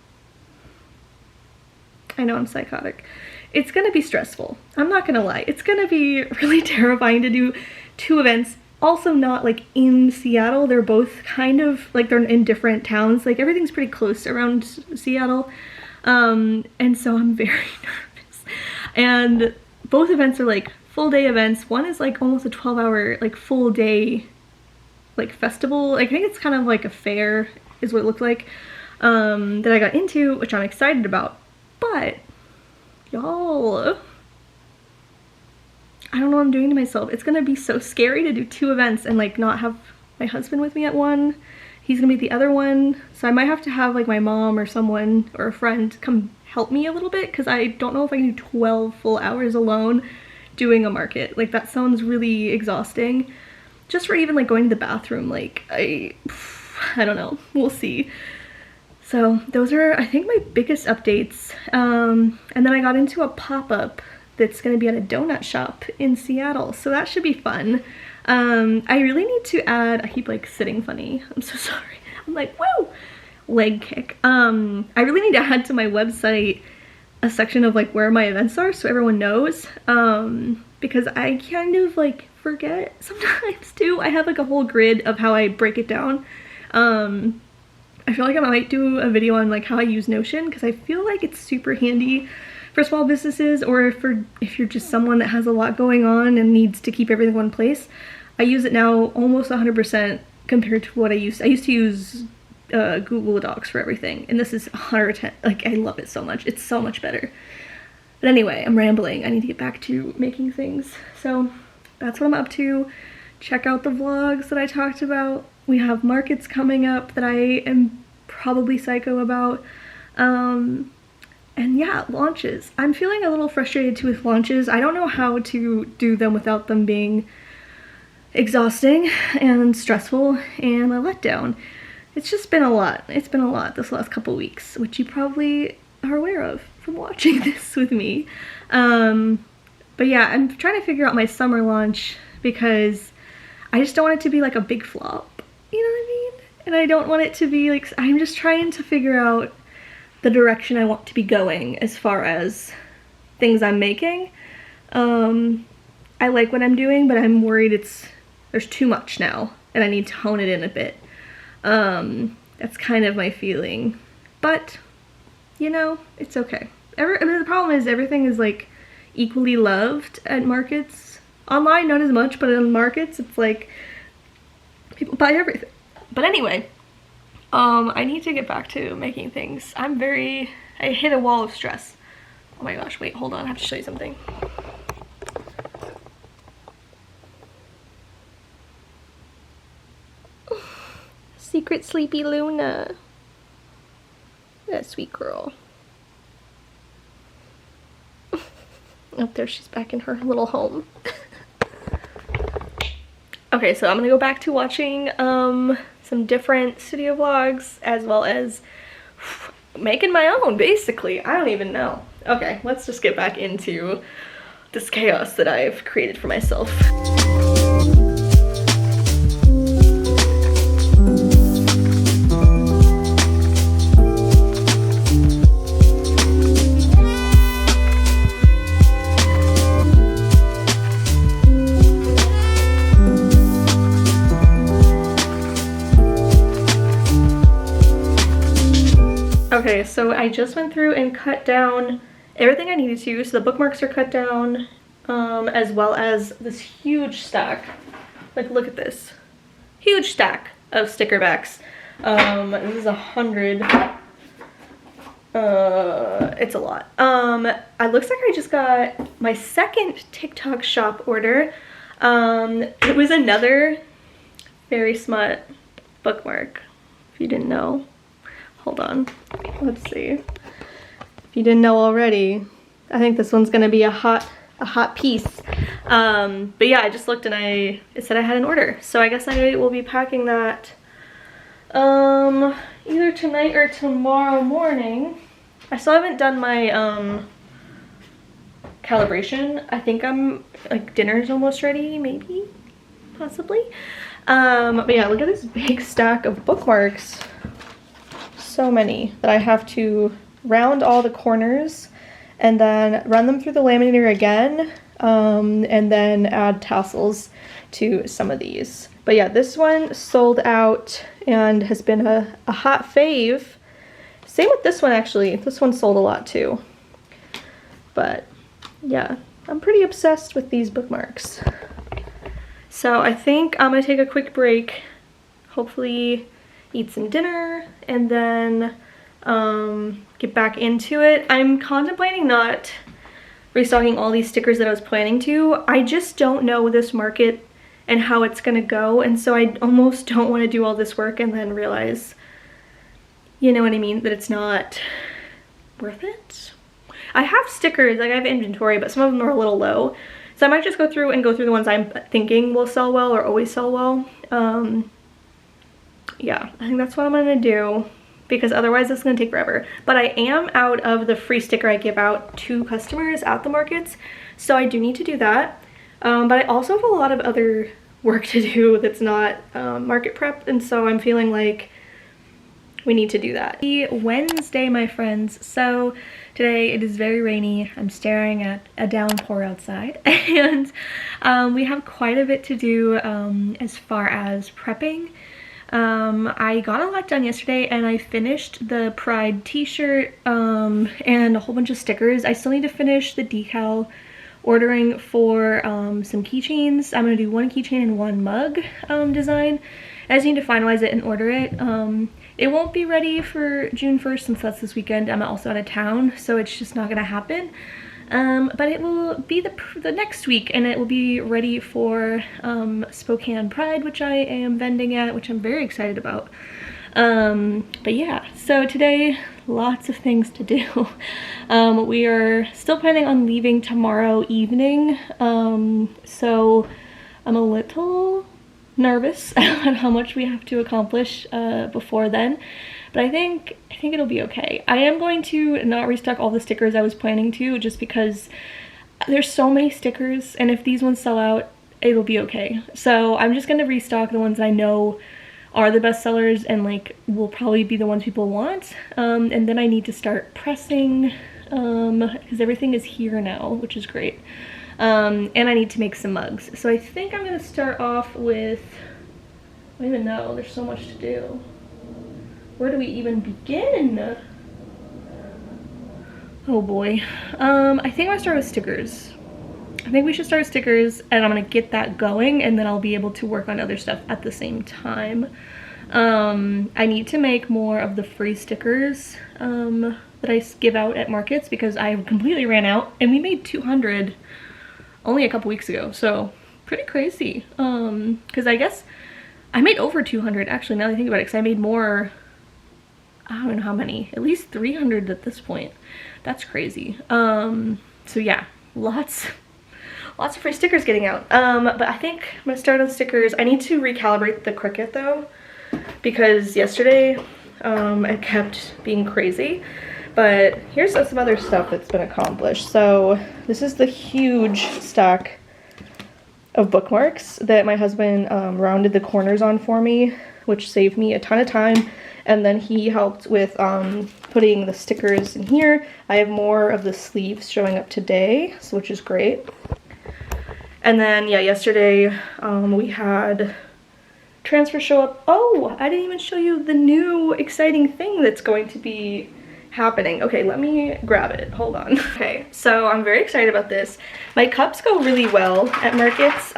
I know I'm psychotic. It's gonna be stressful. I'm not gonna lie. It's gonna be really terrifying to do 2 events. Also not like in Seattle. They're both kind of like they're in different towns. Like everything's pretty close around Seattle. And so I'm very nervous. And both events are like full day events. One is like almost a 12-hour like full day like festival. I think it's kind of like a fair is what it looked like that I got into, which I'm excited about. But y'all, I don't know what I'm doing to myself. It's gonna be so scary to do 2 events and like not have my husband with me at one. He's gonna be at the other one. So I might have to have like my mom or someone or a friend come help me a little bit, because I don't know if I can do 12 full hours alone doing a market. Like that sounds really exhausting. Just for even like going to the bathroom, like I don't know, we'll see. So those are, I think, my biggest updates. And then I got into a pop-up that's gonna be at a donut shop in Seattle. So that should be fun. I really need to add, I keep like sitting funny. I'm so sorry. I'm like, whoa, leg kick. I really need to add to my website a section of like where my events are so everyone knows. Because I kind of like forget sometimes too. I have like a whole grid of how I break it down. I feel like I might do a video on like how I use Notion, because I feel like it's super handy for small businesses, or if you're just someone that has a lot going on and needs to keep everything in one place. I use it now almost 100% compared to what I used to use Google Docs for everything, and this is 110. Like I love it so much. It's so much better. But anyway, I'm rambling. I need to get back to making things. So that's what I'm up to. Check out the vlogs that I talked about. We have markets coming up that I am probably psycho about. And yeah, launches. I'm feeling a little frustrated too with launches. I don't know how to do them without them being exhausting and stressful and a letdown. It's just been a lot. It's been a lot this last couple weeks, which you probably are aware of from watching this with me. But yeah, I'm trying to figure out my summer launch, because I just don't want it to be like a big flop, you know what I mean? And I don't want it to be like, I'm just trying to figure out the direction I want to be going as far as things I'm making. I like what I'm doing, but I'm worried there's too much now and I need to hone it in a bit. That's kind of my feeling, but you know, it's okay. I mean, the problem is everything is like equally loved at markets. Online, not as much, but in markets, it's like people buy everything. But anyway, I need to get back to making things. I hit a wall of stress. Oh my gosh, wait, hold on, I have to show you something. Secret Sleepy Luna. That sweet girl. Up there, she's back in her little home. Okay, so I'm gonna go back to watching some different studio vlogs, as well as making my own, basically. I don't even know. Okay, let's just get back into this chaos that I've created for myself. Okay, so I just went through and cut down everything I needed to. So the bookmarks are cut down, as well as this huge stack. Like, look at this. Huge stack of sticker backs. This is 100. It's a lot. It looks like I just got my second TikTok shop order. It was another Very Smut bookmark, if you didn't know. Hold on, let's see. If you didn't know already, I think this one's gonna be a hot piece. But yeah, I just looked and it said I had an order. So I guess I will be packing that either tonight or tomorrow morning. I still haven't done my calibration. I think like dinner's almost ready, maybe, possibly. But yeah, look at this big stack of bookmarks. so many that I have to round all the corners and then run them through the laminator again, and then add tassels to some of these. But yeah, this one sold out and has been a hot fave. Same with this one actually. This one sold a lot too. But yeah, I'm pretty obsessed with these bookmarks. So I think I'm gonna take a quick break, hopefully eat some dinner, and then get back into it. I'm contemplating not restocking all these stickers that I was planning to. I just don't know this market and how it's gonna go, and so I almost don't want to do all this work and then realize, you know what I mean, that it's not worth it. I have stickers, like I have inventory, but some of them are a little low, so I might just go through the ones I'm thinking will sell well or always sell well. Yeah, I think that's what I'm gonna do, because otherwise it's gonna take forever. But I am out of the free sticker I give out to customers at the markets, so I do need to do that. But I also have a lot of other work to do that's not market prep, and so I'm feeling like we need to do that. Wednesday, my friends. So today it is very rainy. I'm staring at a downpour outside, and we have quite a bit to do as far as prepping. I got a lot done yesterday, and I finished the Pride t-shirt and a whole bunch of stickers. I still need to finish the decal ordering for some keychains. I'm gonna do one keychain and one mug design. I just need to finalize it and order it. It won't be ready for June 1st since that's this weekend. I'm also out of town, so it's just not gonna happen. But it will be the next week, and it will be ready for Spokane Pride, which I am vending at, which I'm very excited about. But yeah, so today, lots of things to do. We are still planning on leaving tomorrow evening, so I'm a little nervous on how much we have to accomplish before then. But I think it'll be okay. I am going to not restock all the stickers I was planning to, just because there's so many stickers, and if these ones sell out, it'll be okay. So I'm just gonna restock the ones that I know are the best sellers and like will probably be the ones people want. And then I need to start pressing, because everything is here now, which is great. And I need to make some mugs. So I think I'm gonna start off with, I don't even know, there's so much to do. Where do we even begin? Oh boy. I think I'm gonna start with stickers. I think we should start with stickers, and I'm gonna get that going, and then I'll be able to work on other stuff at the same time. I need to make more of the free stickers that I give out at markets, because I completely ran out, and we made 200 only a couple weeks ago, so pretty crazy. Because I guess I made over 200 actually, now that I think about it, because I made more. I don't know how many, at least 300 at this point. That's crazy. So yeah, lots of free stickers getting out. But I think I'm gonna start on stickers. I need to recalibrate the Cricut though, because yesterday it kept being crazy. But here's some other stuff that's been accomplished. So this is the huge stack of bookmarks that my husband rounded the corners on for me, which saved me a ton of time. And then he helped with putting the stickers in here. I have more of the sleeves showing up today, so which is great. And then yeah, yesterday we had transfer show up. Oh, I didn't even show you the new exciting thing that's going to be happening. Okay, let me grab it. Hold on. Okay, so I'm very excited about this. My cups go really well at markets.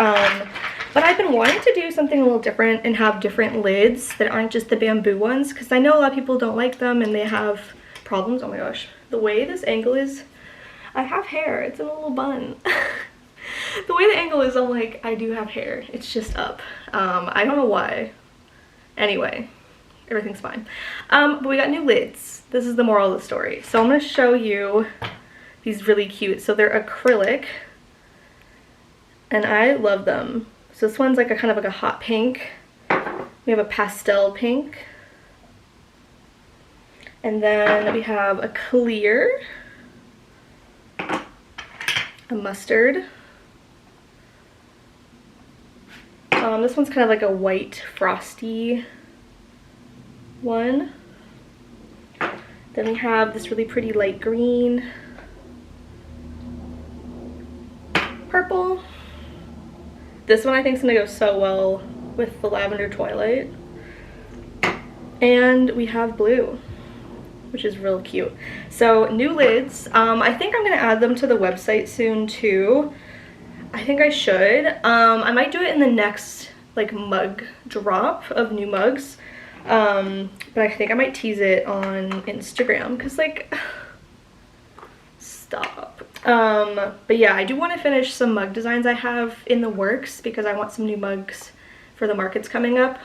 But I've been wanting to do something a little different and have different lids that aren't just the bamboo ones, because I know a lot of people don't like them and they have problems. Oh my gosh, the way this angle is, I have hair, it's in a little bun. The way the angle is, I'm like, I do have hair, it's just up. I don't know why. Anyway, everything's fine. But we got new lids. This is the moral of the story. So I'm gonna show you these really cute. So they're acrylic, and I love them. So this one's like a kind of like a hot pink. We have a pastel pink. And then we have a clear, a mustard. This one's kind of like a white frosty one. Then we have this really pretty light green, purple. This one I think is gonna go so well with the lavender twilight. And we have blue, which is real cute. So new lids. I think I'm gonna add them to the website soon too. I think I should. I might do it in the next like mug drop of new mugs. But I think I might tease it on Instagram because like, stop. But yeah, I do want to finish some mug designs I have in the works because I want some new mugs for the markets coming up.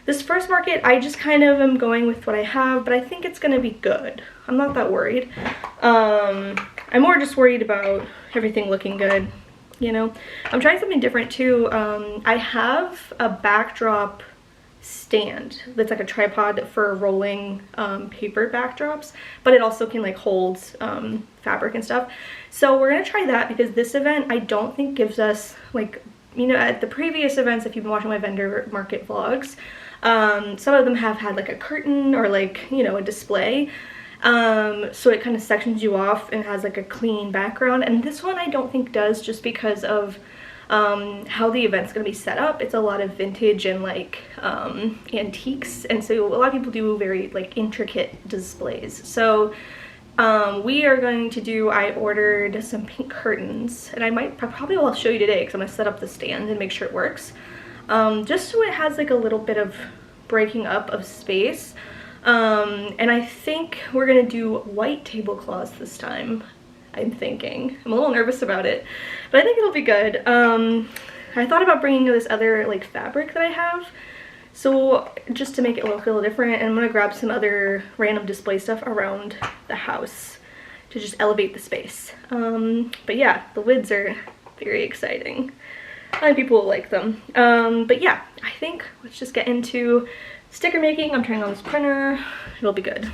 This first market, I just kind of am going with what I have, but I think it's gonna be good. I'm not that worried. I'm more just worried about everything looking good, you know? I'm trying something different too. I have a backdrop stand that's like a tripod for rolling paper backdrops, but it also can like hold fabric and stuff. So we're gonna try that because this event I don't think gives us like, you know, at the previous events, if you've been watching my vendor market vlogs, some of them have had like a curtain or like, you know, a display. So it kind of sections you off and has like a clean background. And this one I don't think does, just because of how the event's gonna be set up. It's a lot of vintage and like antiques, and so a lot of people do very like intricate displays. So we are going to do, I ordered some pink curtains, and I probably will show you today because I'm gonna set up the stand and make sure it works. Just so it has like a little bit of breaking up of space. And I think we're gonna do white tablecloths this time, I'm thinking. I'm a little nervous about it, but I think it'll be good. I thought about bringing this other like fabric that I have, so just to make it look a little different, and I'm gonna grab some other random display stuff around the house to just elevate the space. But yeah, the lids are very exciting. I think people will like them. But yeah, I think let's just get into sticker making. I'm turning on this printer. It'll be good.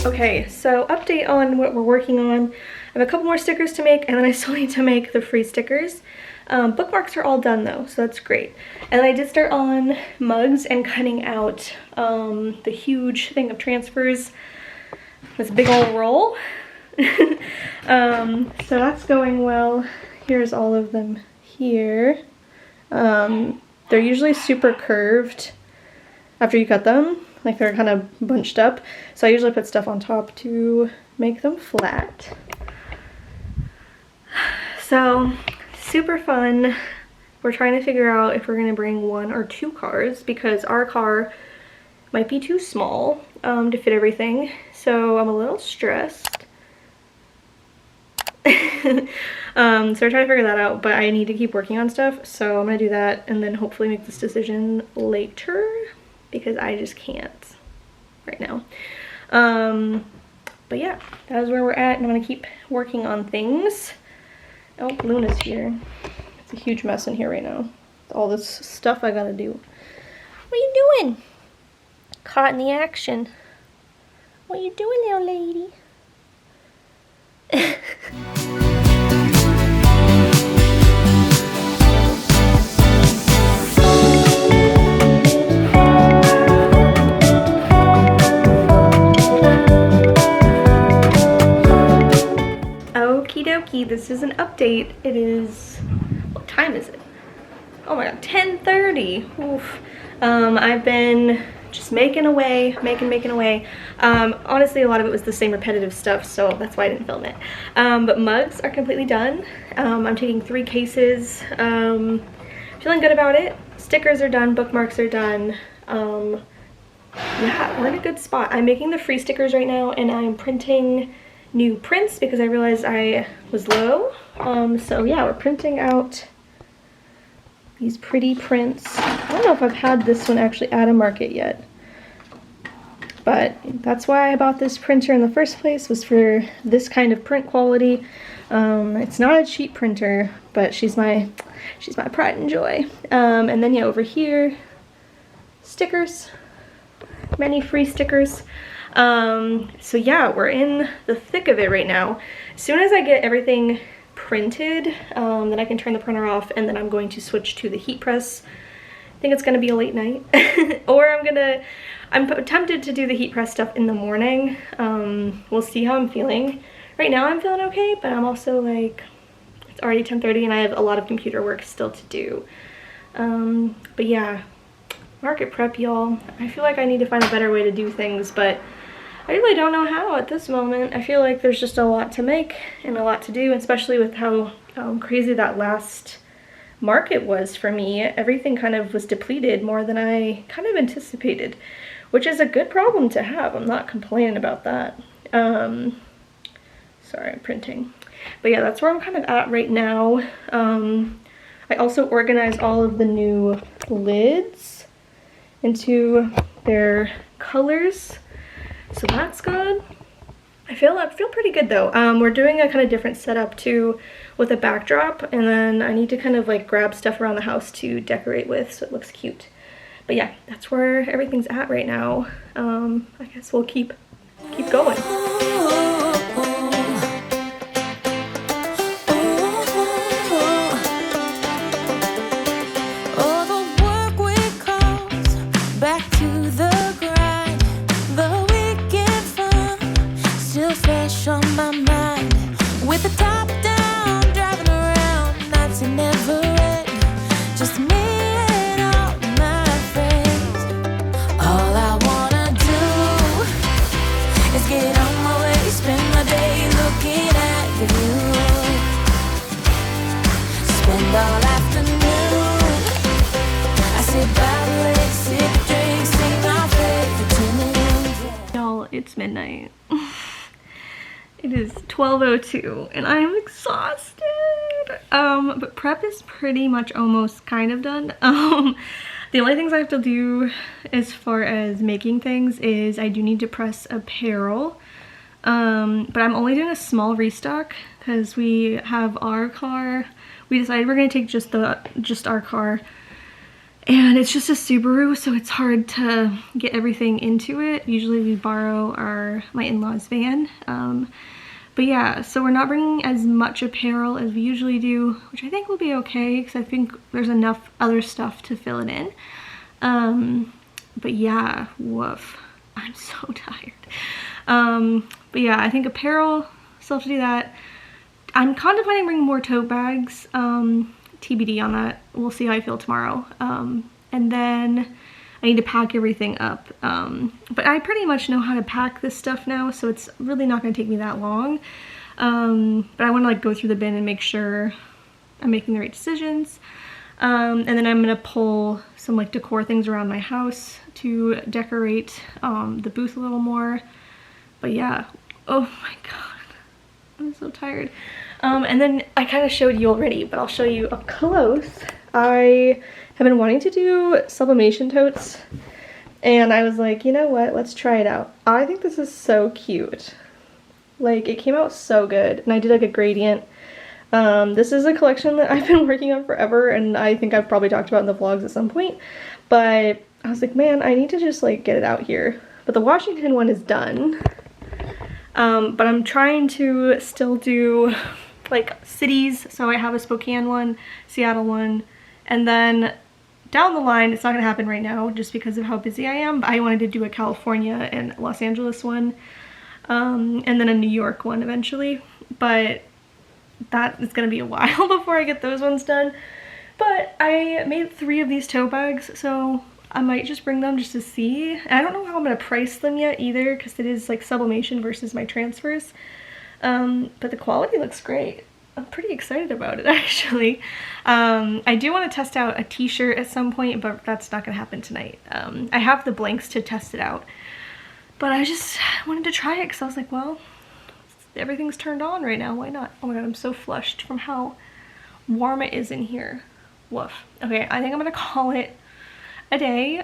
Okay, so update on what we're working on. I have a couple more stickers to make, and then I still need to make the free stickers. Bookmarks are all done though, so that's great. And I did start on mugs and cutting out the huge thing of transfers. This big old roll. So that's going well. Here's all of them here. They're usually super curved after you cut them. Like they're kind of bunched up. So I usually put stuff on top to make them flat. So super fun. We're trying to figure out if we're gonna bring 1 or 2 cars because our car might be too small to fit everything. So I'm a little stressed. So we're trying to figure that out, but I need to keep working on stuff. So I'm gonna do that and then hopefully make this decision later, because I just can't right now. But yeah, that is where we're at, and I'm gonna keep working on things. Oh, Luna's here. It's a huge mess in here right now. All this stuff I gotta do. What are you doing? Caught in the action. What are you doing, little lady? Okie dokie, this is an update. It is, what time is it? Oh my god, 10:30. Oof. I've been just making away, making away. Honestly, a lot of it was the same repetitive stuff, so that's why I didn't film it. But mugs are completely done. I'm taking 3 cases. Feeling good about it. Stickers are done, bookmarks are done. Yeah, we're in a good spot. I'm making the free stickers right now, and I'm printing new prints because I realized I was low. So yeah, we're printing out these pretty prints. I don't know if I've had this one actually at a market yet, but that's why I bought this printer in the first place, was for this kind of print quality. It's not a cheap printer, but she's my pride and joy. And then yeah, over here, stickers, many free stickers. So yeah, we're in the thick of it right now. As soon as I get everything printed, then I can turn the printer off, and then I'm going to switch to the heat press. I think it's gonna be a late night. Or I'm tempted to do the heat press stuff in the morning. We'll see how I'm feeling. Right now I'm feeling okay, but I'm also like, it's already 10:30 and I have a lot of computer work still to do. But yeah, market prep, y'all. I feel like I need to find a better way to do things, but I really don't know how at this moment. I feel like there's just a lot to make and a lot to do, especially with how crazy that last market was for me. Everything kind of was depleted more than I kind of anticipated, which is a good problem to have. I'm not complaining about that. Sorry, I'm printing. But yeah, that's where I'm kind of at right now. I also organized all of the new lids into their colors, so that's good. I feel pretty good though. We're doing a kind of different setup too, with a backdrop, and then I need to kind of like grab stuff around the house to decorate with so it looks cute. But yeah, that's where everything's at right now. I guess we'll keep going. It's midnight. It is 12:02 and I am exhausted. But prep is pretty much almost kind of done. The only things I have to do as far as making things is I do need to press apparel. But I'm only doing a small restock because we have our car. We decided we're gonna take just our car. And it's just a Subaru, so it's hard to get everything into it. Usually we borrow my in-laws' van. But yeah, so we're not bringing as much apparel as we usually do, which I think will be okay because I think there's enough other stuff to fill it in. But yeah, woof. I'm so tired. But yeah, I think apparel, still have to do that. I'm contemplating bringing more tote bags. TBD on that. We'll see how I feel tomorrow. And then I need to pack everything up. But I pretty much know how to pack this stuff now, so it's really not going to take me that long. But I want to like go through the bin and make sure I'm making the right decisions. And then I'm going to pull some like decor things around my house to decorate the booth a little more. But yeah, oh my god, I'm so tired. And then I kind of showed you already, but I'll show you up close. I have been wanting to do sublimation totes, and I was like, you know what, let's try it out. I think this is so cute. Like, it came out so good, and I did like a gradient. This is a collection that I've been working on forever, and I think I've probably talked about in the vlogs at some point, but I was like, man, I need to just like get it out here. But the Washington one is done. But I'm trying to still do like cities, so I have a Spokane one, Seattle one, and then down the line, it's not gonna happen right now just because of how busy I am, but I wanted to do a California and Los Angeles one, and then a New York one eventually, but that is gonna be a while before I get those ones done. But I made 3 of these tote bags, so I might just bring them just to see. I don't know how I'm gonna price them yet either, because it is like sublimation versus my transfers. But the quality looks great. I'm pretty excited about it actually. I do want to test out a t-shirt at some point, but that's not gonna happen tonight. I have the blanks to test it out, but I just wanted to try it because I was like, well, everything's turned on right now, why not? Oh my god, I'm so flushed from how warm it is in here. Woof. Okay, I think I'm gonna call it a day,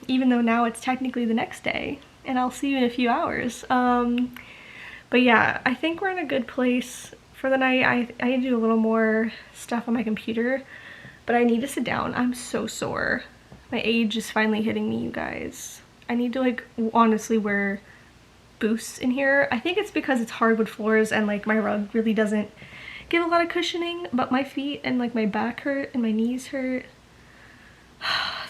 even though now it's technically the next day and I'll see you in a few hours. But yeah, I think we're in a good place for the night. I need to do a little more stuff on my computer, but I need to sit down. I'm so sore. My age is finally hitting me, you guys. I need to like honestly wear boosts in here. I think it's because it's hardwood floors and like my rug really doesn't give a lot of cushioning, but my feet and like my back hurt and my knees hurt.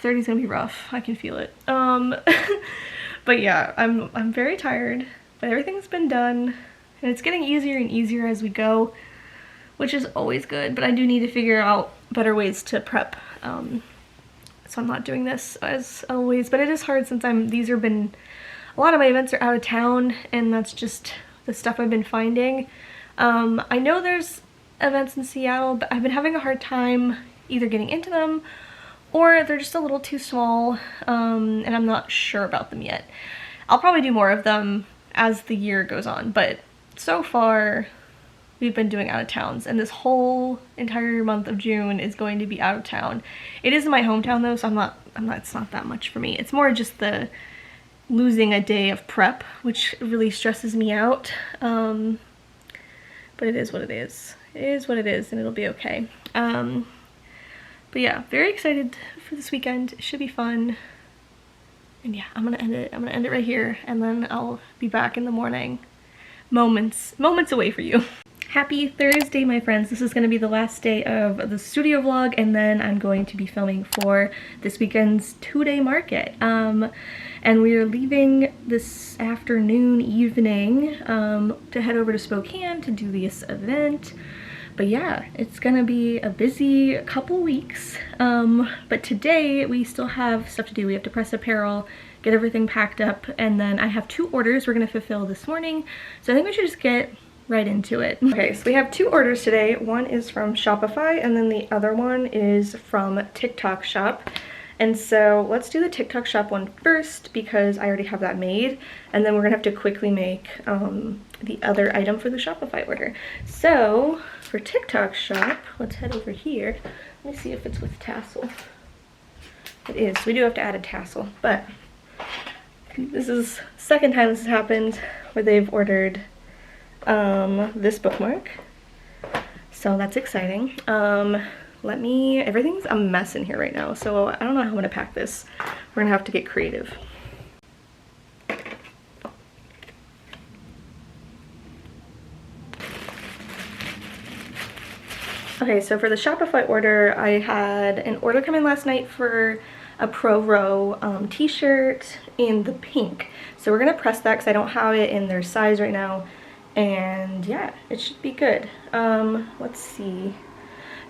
30's gonna be rough. I can feel it. But yeah, I'm very tired, but everything's been done and it's getting easier and easier as we go, which is always good, but I do need to figure out better ways to prep. So I'm not doing this as always, but it is hard since a lot of my events are out of town and that's just the stuff I've been finding. I know there's events in Seattle, but I've been having a hard time either getting into them or they're just a little too small, and I'm not sure about them yet. I'll probably do more of them as the year goes on, but so far we've been doing out of towns, and this whole entire month of June is going to be out of town. It is in my hometown though, so it's not that much for me. It's more just the losing a day of prep, which really stresses me out. But it is what it is. It is what it is, and it'll be okay. But yeah, very excited for this weekend. It should be fun. And yeah, I'm gonna end it right here, and then I'll be back in the morning. Moments away for you. Happy Thursday, my friends. This is going to be the last day of the studio vlog, and then I'm going to be filming for this weekend's two-day market. And we are leaving this afternoon, evening, to head over to Spokane to do this event. But yeah, it's gonna be a busy couple weeks. But today we still have stuff to do. We have to press apparel, get everything packed up, and then I have 2 orders we're gonna fulfill this morning. So I think we should just get right into it. Okay, so we have 2 orders today. One is from Shopify and then the other one is from TikTok Shop. And so let's do the TikTok Shop one first because I already have that made, and then we're gonna have to quickly make the other item for the Shopify order. So for TikTok Shop, let's head over here. Let me see if it's with tassel. It is. We do have to add a tassel, but this is the second time this has happened where they've ordered this bookmark, so that's exciting. Everything's a mess in here right now, so I don't know how I'm gonna pack this. We're gonna have to get creative. Okay, so for the Shopify order, I had an order come in last night for a Pro Row t-shirt in the pink. So we're gonna press that because I don't have it in their size right now. And yeah, it should be good. Let's see.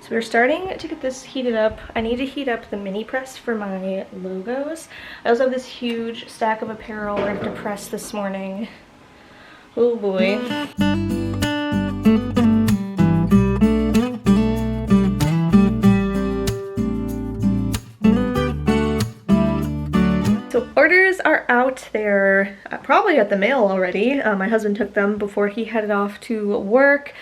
So we're starting to get this heated up. I need to heat up the mini press for my logos. I also have this huge stack of apparel I have to press this morning. Oh boy. So orders are out there, probably at the mail already. My husband took them before he headed off to work.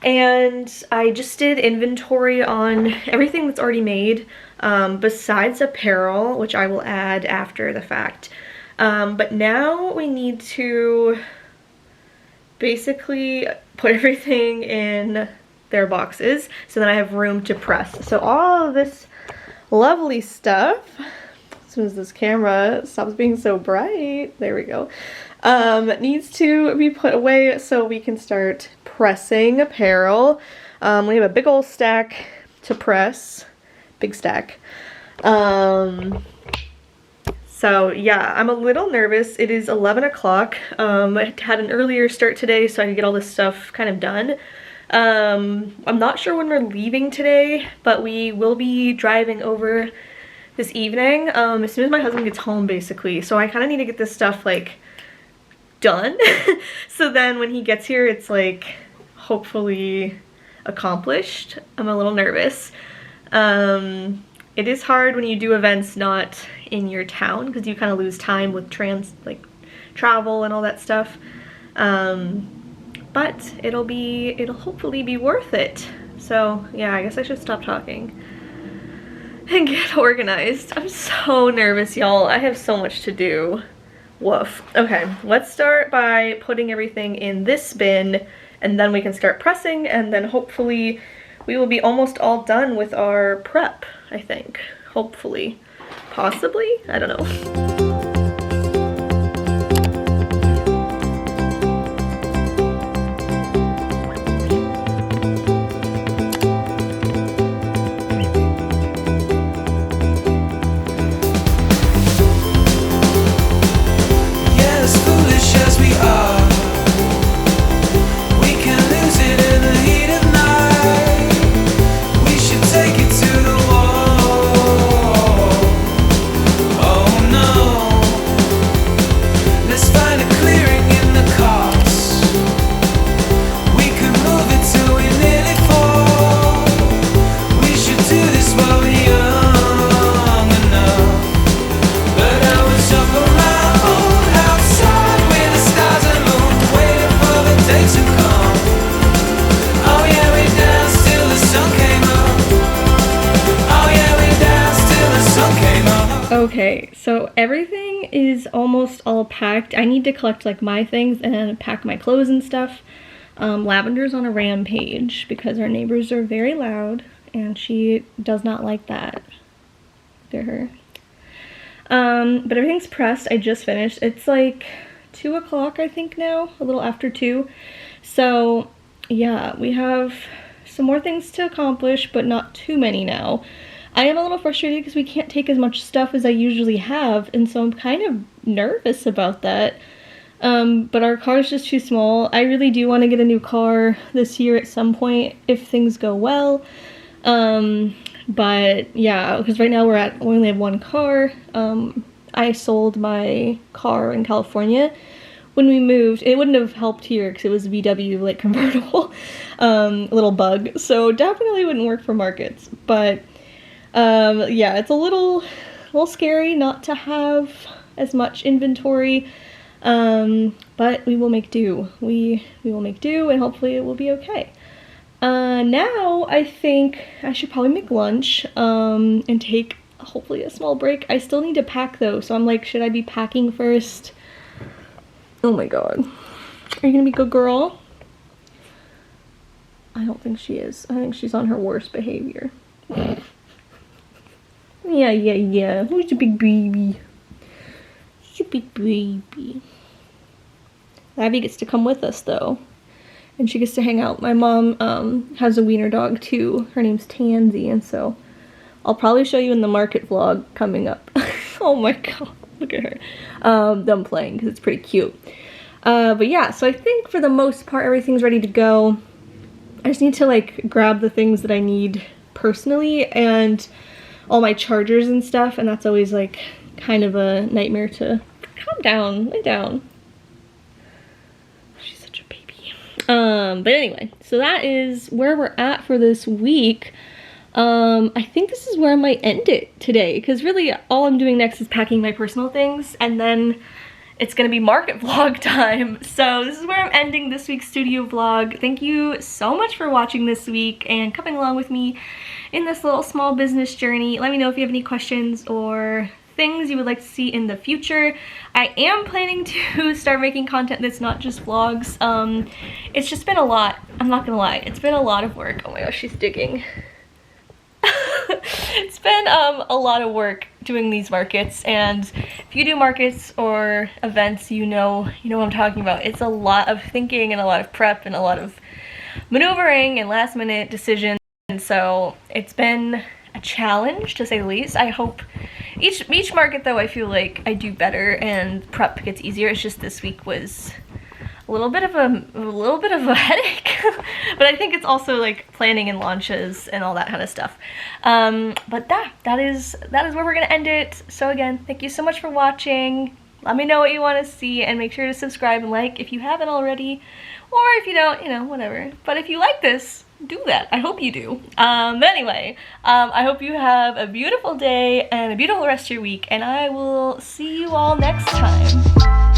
And I just did inventory on everything that's already made, besides apparel, which I will add after the fact. But now we need to basically put everything in their boxes so that I have room to press. So all of this lovely stuff, as soon as this camera stops being so bright, there we go, needs to be put away so we can start pressing apparel. We have a big old stack to press, big stack. So yeah, I'm a little nervous. It is 11 o'clock. I had an earlier start today so I could get all this stuff kind of done. I'm not sure when we're leaving today, but we will be driving over this evening, as soon as my husband gets home basically. So I kind of need to get this stuff like done. So then when he gets here, it's like hopefully accomplished. I'm a little nervous. It is hard when you do events not in your town because you kind of lose time with travel and all that stuff. But it'll hopefully be worth it. So yeah, I guess I should stop talking and get organized. I'm so nervous, y'all. I have so much to do. Woof. Okay, let's start by putting everything in this bin, and then we can start pressing, and then hopefully we will be almost all done with our prep, I think. Hopefully. Possibly? I don't know. Okay, so everything is almost all packed. I need to collect like my things and pack my clothes and stuff. Lavender's on a rampage because our neighbors are very loud and she does not like that. Look at her. But everything's pressed. I just finished. It's like 2 o'clock I think now, a little after 2. So yeah, we have some more things to accomplish, but not too many now. I am a little frustrated because we can't take as much stuff as I usually have, and so I'm kind of nervous about that. But our car is just too small. I really do want to get a new car this year at some point if things go well. But yeah, because right now we only have one car. I sold my car in California when we moved. It wouldn't have helped here because it was a VW like convertible, little bug. So definitely wouldn't work for markets, but yeah, it's a little scary not to have as much inventory, but we will make do. We will make do, and hopefully it will be okay. Now I think I should probably make lunch, and take hopefully a small break. I still need to pack though, so I'm like, should I be packing first? Oh my god. Are you gonna be a good girl? I don't think she is. I think she's on her worst behavior. Yeah. Who's your big baby? Who's your big baby? Abby gets to come with us though. And she gets to hang out. My mom has a wiener dog too. Her name's Tansy, and so I'll probably show you in the market vlog coming up. Oh my god, look at her. Them playing because it's pretty cute. But yeah, so I think for the most part everything's ready to go. I just need to like grab the things that I need personally and all my chargers and stuff, and that's always like kind of a nightmare to calm down, lay down. She's such a baby. But anyway, so that is where we're at for this week. I think this is where I might end it today, because really all I'm doing next is packing my personal things, and then it's gonna be market vlog time. So this is where I'm ending this week's studio vlog. Thank you so much for watching this week and coming along with me in this little small business journey. Let me know if you have any questions or things you would like to see in the future. I am planning to start making content that's not just vlogs. It's just been a lot. I'm not gonna lie. It's been a lot of work. Oh my gosh, she's digging. It's been a lot of work doing these markets, and if you do markets or events, you know what I'm talking about. It's a lot of thinking and a lot of prep and a lot of maneuvering and last minute decisions, and so it's been a challenge to say the least. I hope each market though, I feel like I do better and prep gets easier. It's just this week was a headache. But I think it's also like planning and launches and all that kind of stuff. But that is where we're gonna end it. So again, thank you so much for watching. Let me know what you want to see, and make sure to subscribe and like if you haven't already, or if you don't, you know, whatever. But if you like this, do that. I hope you do. But anyway, I hope you have a beautiful day and a beautiful rest of your week, and I will see you all next time.